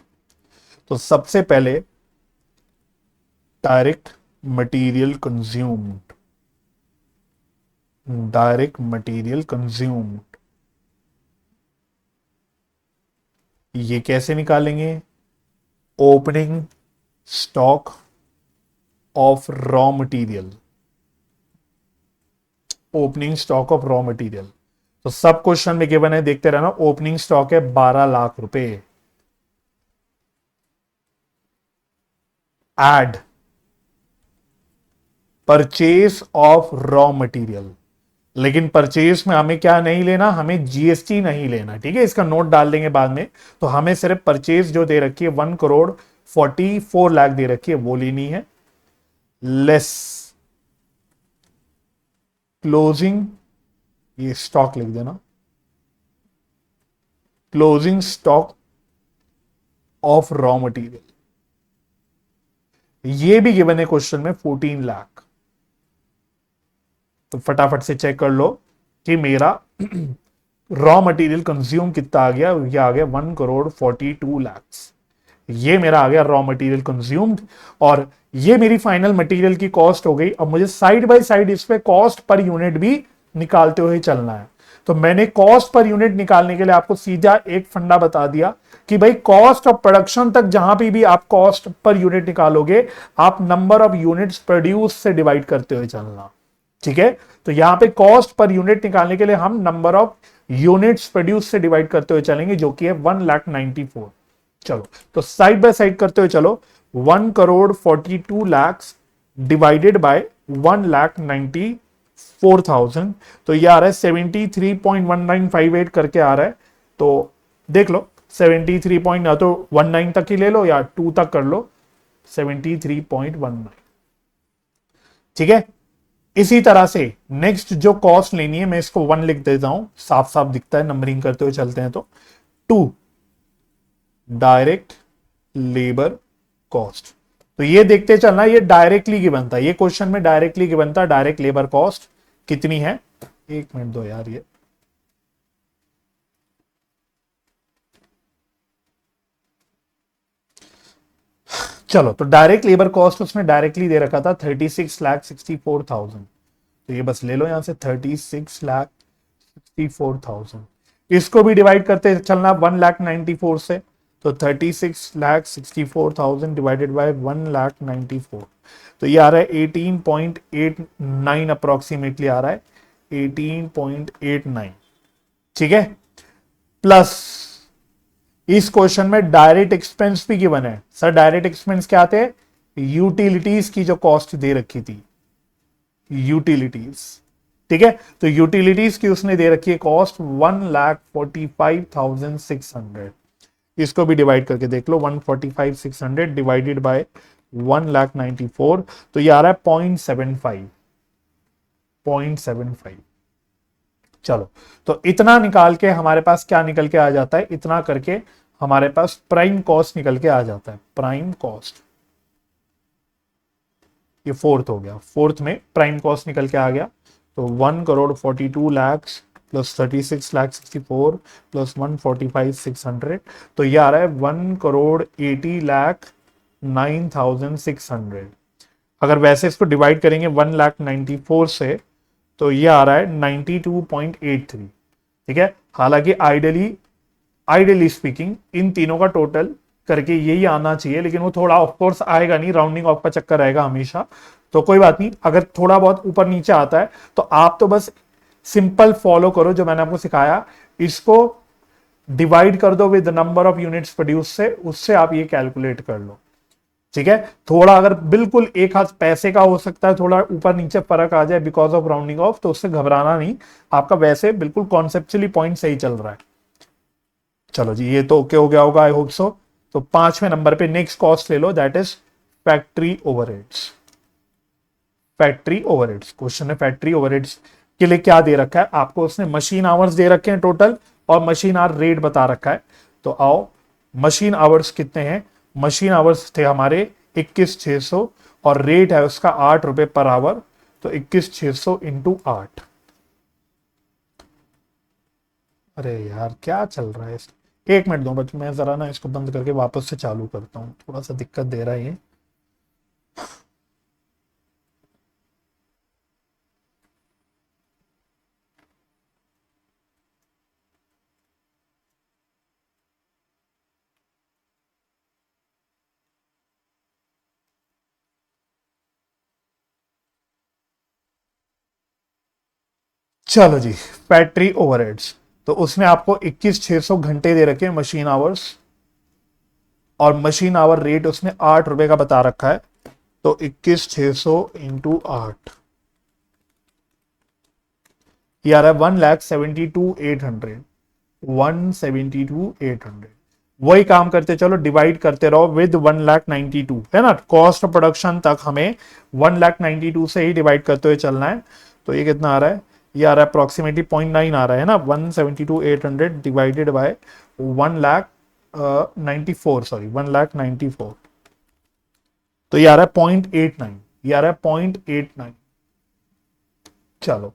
तो सबसे पहले direct material consumed, direct material consumed, ये कैसे निकालेंगे? Opening stock of raw material, opening stock of raw material. तो सब क्वेश्चन में गिवन है, देखते रहना। ओपनिंग स्टॉक है 12 लाख रुपए, add purchase of raw material. लेकिन परचेज में हमें क्या नहीं लेना? हमें जीएसटी नहीं लेना, ठीक है, इसका नोट डाल देंगे बाद में। तो हमें सिर्फ परचेज जो दे रखी है 1,44,00,000 दे रखी है, वो लेनी है, लेस क्लोजिंग, ये स्टॉक लिख देना, closing stock of raw material, ये भी गिवन है क्वेश्चन में 14 लाख। तो फटाफट से चेक कर लो कि मेरा रॉ मटेरियल कंज्यूम कितना आ गया। ये आ गया 1,42,00,000, ये मेरा आ गया रॉ मटेरियल कंज्यूम्ड, और ये मेरी फाइनल मटेरियल की कॉस्ट हो गई। अब मुझे साइड बाय साइड इस पे कॉस्ट पर यूनिट भी निकालते हुए चलना है। तो मैंने कॉस्ट पर यूनिट निकालने के लिए आपको सीधा एक फंडा बता दिया कि भाई कॉस्ट ऑफ प्रोडक्शन तक जहां भी आप कॉस्ट पर यूनिट निकालोगे, आप नंबर ऑफ यूनिट्स प्रोड्यूस से डिवाइड करते हुए चलना। ठीक है, तो यहां पे कॉस्ट पर यूनिट निकालने के लिए हम नंबर ऑफ यूनिट्स प्रोड्यूस से डिवाइड करते हुए चलेंगे, जो कि है 1,94,000। चलो तो साइड बाय साइड करते हुए चलो, 1,42,00,000 डिवाइडेड बाय 1,94,000, तो ये आ रहा है 73.1958 करके आ रहा है। तो देख लो 73 पॉइंट, ना तो 19 तक ही ले लो या 2 तक कर लो, 73.19। ठीक है, इसी तरह से नेक्स्ट जो कॉस्ट लेनी है, मैं इसको 1 लिख देता हूं, साफ साफ दिखता है, नंबरिंग करते हुए चलते हैं। तो 2 डायरेक्ट लेबर कॉस्ट, तो ये देखते चलना, ये डायरेक्टली गिवन था, ये क्वेश्चन में डायरेक्टली गिवन था। डायरेक्ट लेबर कॉस्ट कितनी है? एक मिनट दो यार, ये चलो, तो डायरेक्ट लेबर कॉस्ट उसने डायरेक्टली दे रखा था 36,64,000। तो ये बस ले लो यहां से 36,64,000। इसको भी डिवाइड करते चलना 1,94,000 से, तो 36,64,000 डिवाइडेड बाय 1,94,000, तो ये आ रहा है 18.89 अप्रोक्सीमेटली आ रहा है, 18.89। ठीक है, प्लस इस क्वेश्चन में डायरेक्ट एक्सपेंस भी गिवन है। सर डायरेक्ट एक्सपेंस क्या थे? यूटिलिटीज की जो कॉस्ट दे रखी थी, यूटिलिटीज, ठीक है। तो यूटिलिटीज की उसने दे रखी है कॉस्ट 1,45,600। इसको भी डिवाइड करके देख लो, 145,600 डिवाइडेड बाय 1,94,000, तो ये आ रहा है 0.75, 0.75। चलो, तो इतना निकाल के हमारे पास क्या निकल के आ जाता है? इतना करके हमारे पास प्राइम कॉस्ट निकल के आ जाता है, प्राइम कॉस्ट। ये फोर्थ हो गया, फोर्थ में प्राइम कॉस्ट निकल के आ गया। तो 1,42,00,000 प्लस 36,64,000 प्लस 145,600, तो ये आ रहा है 1,80,09,600। अगर वैसे इसको डिवाइड करेंगे 1,94,000 से, तो ये आ रहा है 92.83, ठीक है। हालांकि आइडियली स्पीकिंग इन तीनों का टोटल करके यही आना चाहिए, लेकिन वो थोड़ा ऑफ कोर्स आएगा नहीं, राउंडिंग ऑफ का चक्कर रहेगा हमेशा। तो कोई बात नहीं, अगर थोड़ा बहुत ऊपर नीचे आता है तो आप तो बस सिंपल फॉलो करो जो मैंने आपको सिखाया, इसको डिवाइड कर दो with number of units produce से, उससे आप ये कैलकुलेट कर लो, ठीक है। थोड़ा अगर बिल्कुल एक हाथ पैसे का हो सकता है, थोड़ा ऊपर नीचे फर्क आ जाए बिकॉज ऑफ राउंडिंग ऑफ, तो उससे घबराना नहीं, आपका वैसे बिल्कुल कॉन्सेप्चुअली पॉइंट सही चल रहा है। चलो जी, ये तो ओके हो गया होगा, आई होप सो। तो 5वें नंबर पे नेक्स्ट कॉस्ट ले लो, that is factory overheads. Factory overheads, question है फैक्ट्री ओवरहेड्स के लिए क्या दे रखा है आपको? उसने मशीन आवर्स दे रखे हैं टोटल, और मशीन आवर रेट बता रखा है। तो आओ, मशीन आवर्स कितने हैं? मशीन आवर्स थे हमारे 21,600, और रेट है उसका 8 रुपए पर आवर। तो 21,600 इंटू 8। अरे यार क्या चल रहा है? एक मिनट दो बच्चों, मैं जरा ना इसको बंद करके वापस से चालू करता हूँ, थोड़ा सा दिक्कत दे रहा है ये। चलो जी, फैक्ट्री ओवरहेड्स, तो उसने आपको 21,600 घंटे दे रखे हैं मशीन आवर्स, और मशीन आवर रेट उसने 8 रुपए का बता रखा है। तो 21,600 इंटू 8, ये आ रहा है 1,72,800, 172,800। वही काम करते चलो, डिवाइड करते रहो विद 1,92,000, है ना। कॉस्ट ऑफ प्रोडक्शन तक हमें 1,92,000 से ही डिवाइड करते हुए चलना है। तो ये कितना आ रहा है? ये आ रहा है अप्रोक्सीमेटली 0.9 आ रहा है ना, 172,800 डिवाइडेड बाय 1,94,000, सॉरी 1,94,000, तो ये आ रहा है 0.89, ये आ रहा है 0.89। चलो,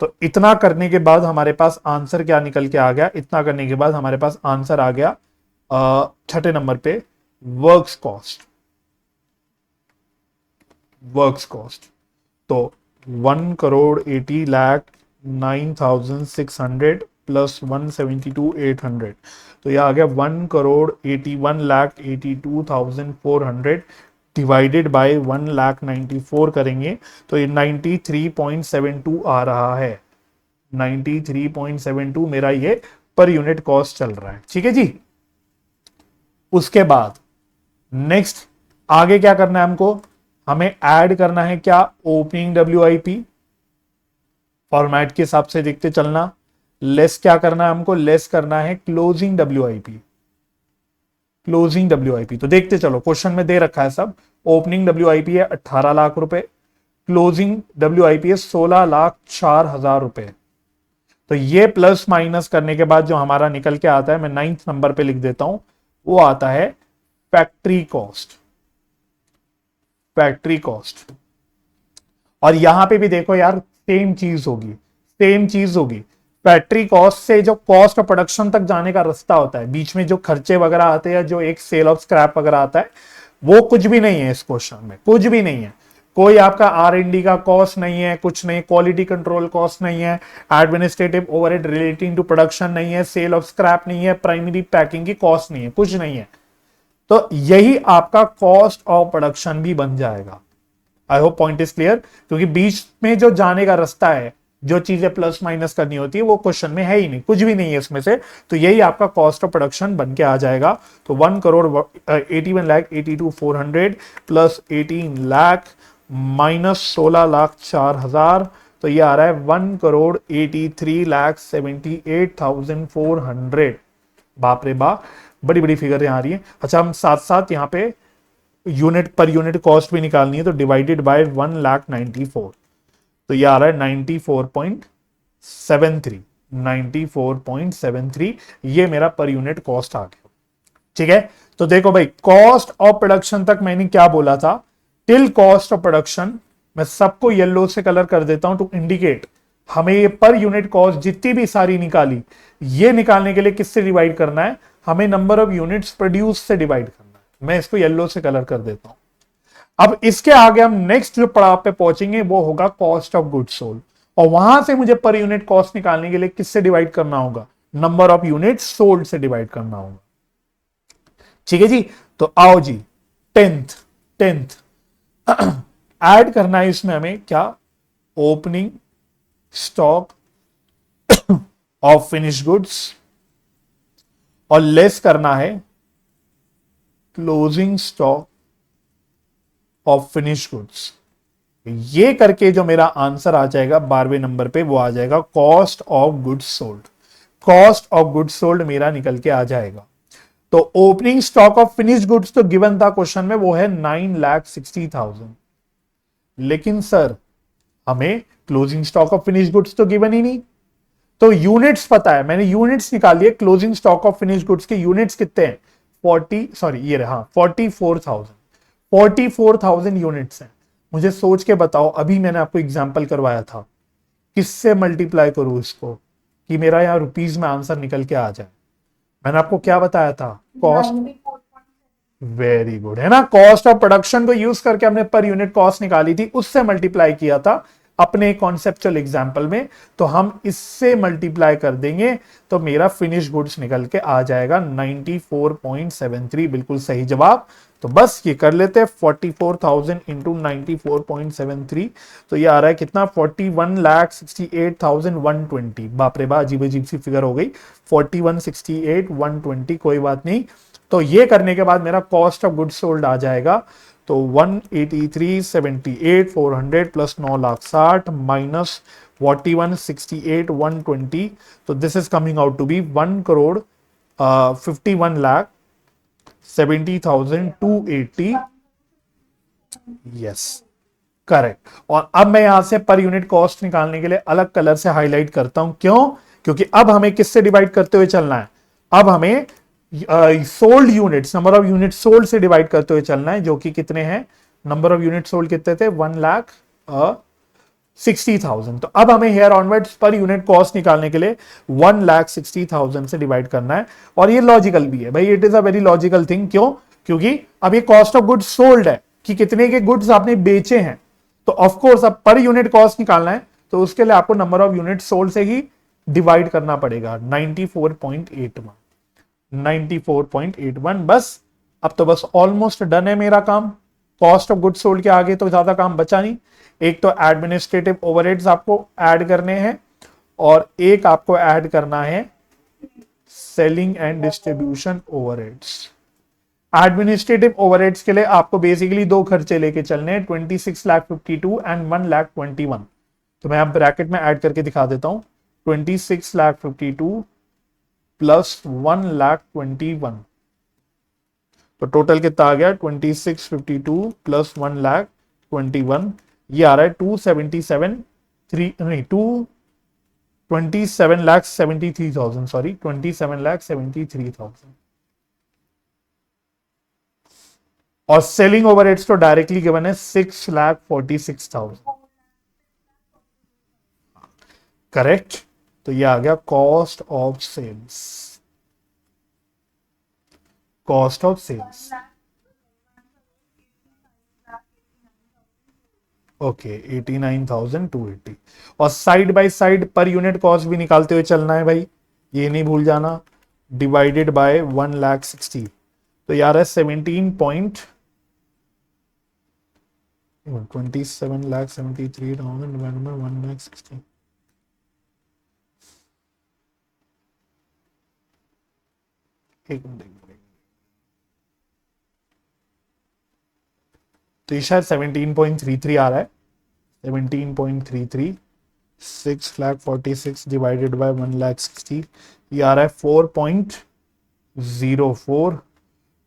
तो इतना करने के बाद हमारे पास आंसर क्या निकल के आ गया? इतना करने के बाद हमारे पास आंसर आ गया 6ठे नंबर पे, वर्क्स कॉस्ट। वर्क्स कॉस्ट, तो 1,80,09,600 प्लस 172,800, तो यह आ गया 1,81,82,400 डिवाइडेड बाय 1,94,000 करेंगे तो ये 93.72 आ रहा है। 93.72 मेरा ये पर यूनिट कॉस्ट चल रहा है, ठीक है जी। उसके बाद नेक्स्ट आगे क्या करना है हमको? हमें ऐड करना है क्या? ओपनिंग WIP, फॉर्मेट के हिसाब से देखते चलना। लेस क्या करना है हमको? लेस करना है क्लोजिंग WIP। क्लोजिंग WIP तो देखते चलो, क्वेश्चन में दे रखा है सब। ओपनिंग WIP है 18 लाख रुपए, क्लोजिंग WIP है 16,04,000 रुपए। तो ये प्लस माइनस करने के बाद जो हमारा निकल के आता है, मैं 9th नंबर पे लिख देता हूं, वो आता है फैक्ट्री कॉस्ट। फैक्ट्री कॉस्ट, और यहां पे भी देखो यार, सेम चीज होगी, सेम चीज होगी। फैक्ट्री कॉस्ट से जो कॉस्ट ऑफ प्रोडक्शन तक जाने का रास्ता होता है, बीच में जो खर्चे वगैरह आते हैं, जो एक सेल ऑफ स्क्रैप वगैरह आता है, वो कुछ भी नहीं है इस क्वेश्चन में, कुछ भी नहीं है। कोई आपका R&D का कॉस्ट नहीं है, कुछ नहीं, क्वालिटी कंट्रोल कॉस्ट नहीं है, administrative overhead relating to production नहीं है, सेल ऑफ स्क्रैप नहीं है, प्राइमरी पैकिंग की कॉस्ट नहीं है, कुछ नहीं है। तो यही आपका कॉस्ट ऑफ प्रोडक्शन भी बन जाएगा। I hope point is clear, क्योंकि बीच में जो जाने का रास्ता है जो चीजें प्लस माइनस करनी होती है वो क्वेश्चन में है ही नहीं, कुछ भी नहीं है इसमें से। तो यही आपका कॉस्ट ऑफ प्रोडक्शन बन के आ जाएगा। तो 1,81,82,400 प्लस 18 लाख माइनस 16,04,000, तो ये आ रहा है 1,83,78,400। बाप रे बाप, बड़ी बड़ी फिगर यहाँ आ रही है। अच्छा, हम साथ साथ यहाँ पे यूनिट पर यूनिट कॉस्ट भी निकालनी है, तो डिवाइडेड बाय 1,94, तो ये आ रहा है 94.73। 94.73 ये मेरा पर यूनिट कॉस्ट आ गया। ठीक है, तो देखो भाई, कॉस्ट ऑफ प्रोडक्शन तक मैंने क्या बोला था, टिल कॉस्ट ऑफ प्रोडक्शन। मैं सबको येलो से कलर कर देता हूं टू इंडिकेट हमें ये पर यूनिट कॉस्ट जितनी भी सारी निकाली, ये निकालने के लिए किससे डिवाइड करना है, हमें नंबर ऑफ यूनिट्स प्रोड्यूस से डिवाइड करना है। मैं इसको येलो से कलर कर देता हूं। अब इसके आगे हम नेक्स्ट जो पड़ाव पे पहुंचेंगे वो होगा कॉस्ट ऑफ गुड्स सोल्ड, और वहां से मुझे पर यूनिट कॉस्ट निकालने के लिए किससे डिवाइड करना होगा, नंबर ऑफ यूनिट सोल्ड से डिवाइड करना होगा। ठीक है जी, तो आओ जी, टेंथ टेंथ ऐड करना है इसमें हमें क्या, opening stock of finish goods, और लेस करना है closing stock of finish goods. ये करके जो मेरा आंसर आ जाएगा 12वें नंबर पे, वो आ जाएगा cost of goods sold. Cost of goods sold मेरा निकल के आ जाएगा। तो opening stock of finish goods तो गिवन था क्वेश्चन में, वो है 9,60,000। लेकिन सर हमें closing stock of finish goods तो गिवन ही नहीं। तो यूनिट्स पता है, मैंने यूनिट्स निकाली है। Closing stock of finish goods के यूनिट्स कितने हैं, 44,000 यूनिट्स हैं। मुझे सोच के बताओ, अभी मैंने आपको एग्जांपल करवाया था, किससे मल्टीप्लाई करूं इसको कि मेरा यहां रुपीज में आंसर निकल के आ जाए। मैंने आपको क्या बताया था, कॉस्ट। वेरी गुड, है ना, कॉस्ट ऑफ प्रोडक्शन को यूज करके हमने पर यूनिट कॉस्ट निकाली थी, उससे मल्टीप्लाई किया था अपने कॉन्सेप्चुअल एग्जांपल में। तो हम इससे मल्टीप्लाई कर देंगे तो मेरा फिनिश गुड्स निकल के आ जाएगा 94.73, बिल्कुल सही जवाब। तो बस ये कर लेते हैं, 44,000 इंटू 94.73, तो ये आ रहा है कितना, 41,68,120। बाप रे बाप, अजीब अजीब सी फिगर हो गई, 41,68,120, कोई बात नहीं। तो ये करने के बाद मेरा कॉस्ट ऑफ गुड्स सोल्ड आ जाएगा, तो 183,78,400 प्लस 9,60,000 माइनस 41,68,120, तो this is coming out to be 1,51,70,280। Yes, correct. और अब मैं यहां से पर यूनिट कॉस्ट निकालने के लिए अलग कलर से हाईलाइट करता हूं, क्यों, क्योंकि अब हमें किससे डिवाइड करते हुए चलना है, अब हमें sold units, number of unit sold से डिवाइड करते हुए चलना है, जो कि कितने हैं, नंबर ऑफ यूनिट सोल्ड कितने थे, 1,60,000। तो अब हमें here onwards per unit cost निकालने के लिए 1,60,000 से डिवाइड करना है। और ये लॉजिकल भी है भाई, it is a very logical thing. क्यों, क्योंकि अब ये कॉस्ट ऑफ गुड्स सोल्ड है कि कितने के गुड्स आपने बेचे हैं। तो ऑफकोर्स अब पर यूनिट कॉस्ट निकालना है, तो उसके लिए आपको नंबर ऑफ यूनिट सोल्ड से ही डिवाइड करना पड़ेगा, 94.81। 94.81, बस अब तो बस ऑलमोस्ट डन है मेरा काम। कॉस्ट ऑफ गुड्स सोल्ड के आगे तो ज्यादा काम बचा नहीं। एक तो एडमिनिस्ट्रेटिव ओवरहेड्स आपको ऐड करने हैं, और एक आपको ऐड करना है selling and distribution overheads. Administrative overheads के लिए आपको बेसिकली दो खर्चे लेके चलने हैं, 26,52,000 एंड 1,21,000। तो मैं अब ब्रैकेट में ऐड करके दिखा देता हूं, 26,52,000 प्लस 1,21,000, तो टोटल कितना आ गया, 2652 प्लस 1,21,000, ये आ रहा है 27,73,000, सॉरी 27,73,000। और सेलिंग ओवरहेड्स तो डायरेक्टली गिवन है 6,46,000। करेक्ट, तो ये आ गया cost of sales. Cost of sales, okay, 89,280। और side by side per unit cost भी निकालते हुए चलना है भाई, ये नहीं भूल जाना, डिवाइडेड बाय 1,60,000, तो यार है 27,73,000 डिवाइडेड बाय 1,60,000, एक मिनट, तो ये शायद 17.33 आ रहा है। 17.33, 6,46,000 डिवाइडेड बाय 1,60,000, ये आ रहा है 4.04।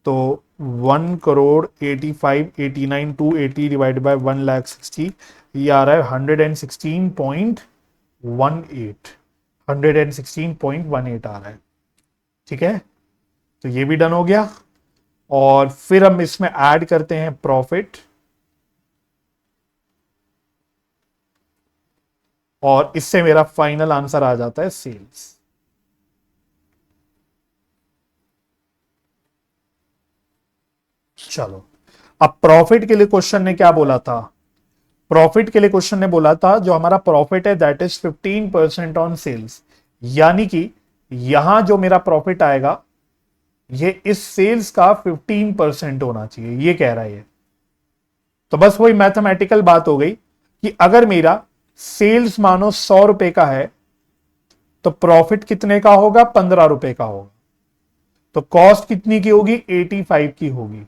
तो 1,85,89,280 डिवाइडेड बाय 1,60,000, ये आ रहा है 116.18। 116.18 आ रहा है। ठीक है, तो ये भी डन हो गया। और फिर हम इसमें ऐड करते हैं प्रॉफिट, और इससे मेरा फाइनल आंसर आ जाता है सेल्स। चलो, अब प्रॉफिट के लिए क्वेश्चन ने क्या बोला था? प्रॉफिट के लिए क्वेश्चन ने बोला था जो हमारा प्रॉफिट है दैट इज 15% ऑन सेल्स, यानी कि यहां जो मेरा प्रॉफिट आएगा ये इस सेल्स का 15% होना चाहिए, ये कह रहा है ये। तो बस वही मैथमेटिकल बात हो गई कि अगर मेरा सेल्स मानो 100 रुपए का है तो प्रॉफिट कितने का होगा? 15 रुपए का होगा। तो कॉस्ट कितनी की होगी? 85 की होगी।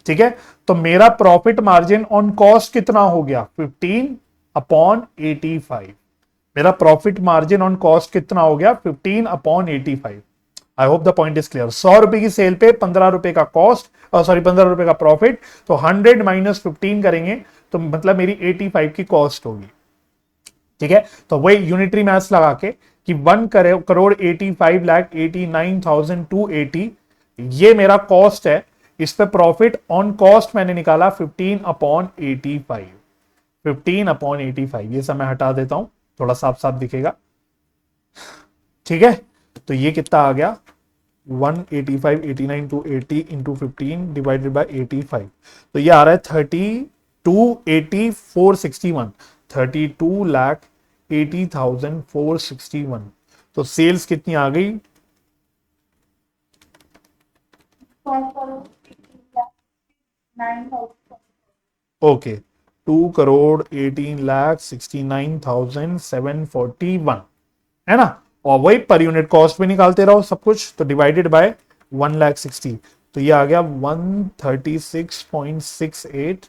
ठीक है, तो मेरा प्रॉफिट मार्जिन ऑन कॉस्ट कितना हो गया? 15/85। मेरा प्रॉफिट मार्जिन ऑन कॉस्ट कितना हो गया? 15/85। I hope the point is clear. 100 रुपए की सेल पे 15 रुपए का कॉस्ट, सॉरी 15 रुपए का प्रॉफिट, तो 100 माइनस 15 करेंगे तो मतलब मेरी 85 की कॉस्ट होगी। ठीक है, तो वही यूनिटरी मैथ्स लगा के कि 1,85,89,280 ये मेरा कॉस्ट है, इस पे प्रॉफिट ऑन कॉस्ट मैंने निकाला 15/85। 15/85, ये सब मैं हटा देता हूं, थोड़ा साफ साफ दिखेगा। ठीक है, तो ये कितना आ गया? 185,89,280 इंटू 15 डिवाइडेड बाई 85, तो ये आ रहा है 32,80,461। 32,80,461। तो सेल्स कितनी आ गई? ओके, 2,18,69,741 है ना। और वही पर यूनिट कॉस्ट भी निकालते रहो सब कुछ, तो डिवाइडेड बाय 1,60,000, तो ये आ गया 136.68,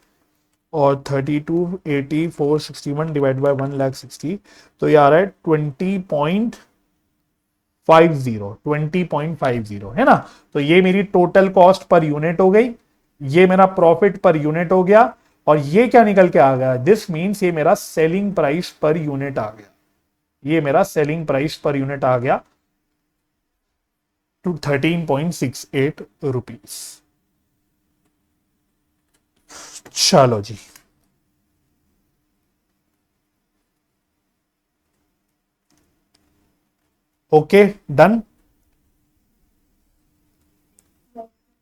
और 32,80,461 डिवाइड बाय 1,60,000, तो ये आ रहा है 20.50 है ना। तो ये मेरी टोटल कॉस्ट पर यूनिट हो गई, ये मेरा प्रॉफिट पर यूनिट हो गया, और ये क्या निकल के आ गया? दिस मीन्स ये मेरा सेलिंग प्राइस पर यूनिट आ गया। ये मेरा सेलिंग प्राइस पर यूनिट आ गया टू 13.68 रुपीज। चलो जी, ओके डन।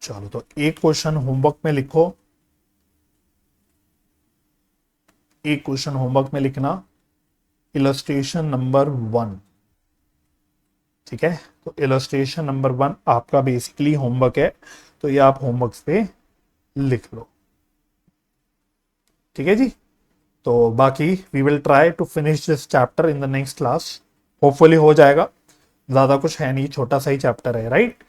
चलो, तो एक क्वेश्चन होमवर्क में लिखो, एक क्वेश्चन होमवर्क में लिखना, इलस्ट्रेशन नंबर 1। ठीक है, तो इलस्ट्रेशन नंबर 1 आपका बेसिकली होमवर्क है, तो ये आप होमवर्क पे लिख लो। ठीक है जी, तो बाकी we will try to finish this chapter in the next class, hopefully हो जाएगा, ज्यादा कुछ है नहीं, छोटा सा ही चैप्टर है, राइट।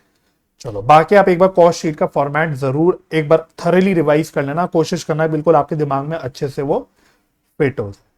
चलो, बाकी आप एक बार कॉस्ट शीट का फॉर्मेट जरूर एक बार थॉरली रिवाइज कर लेना, कोशिश करना है बिल्कुल आपके दिमाग में अच्छे से वो फिट हो जाए।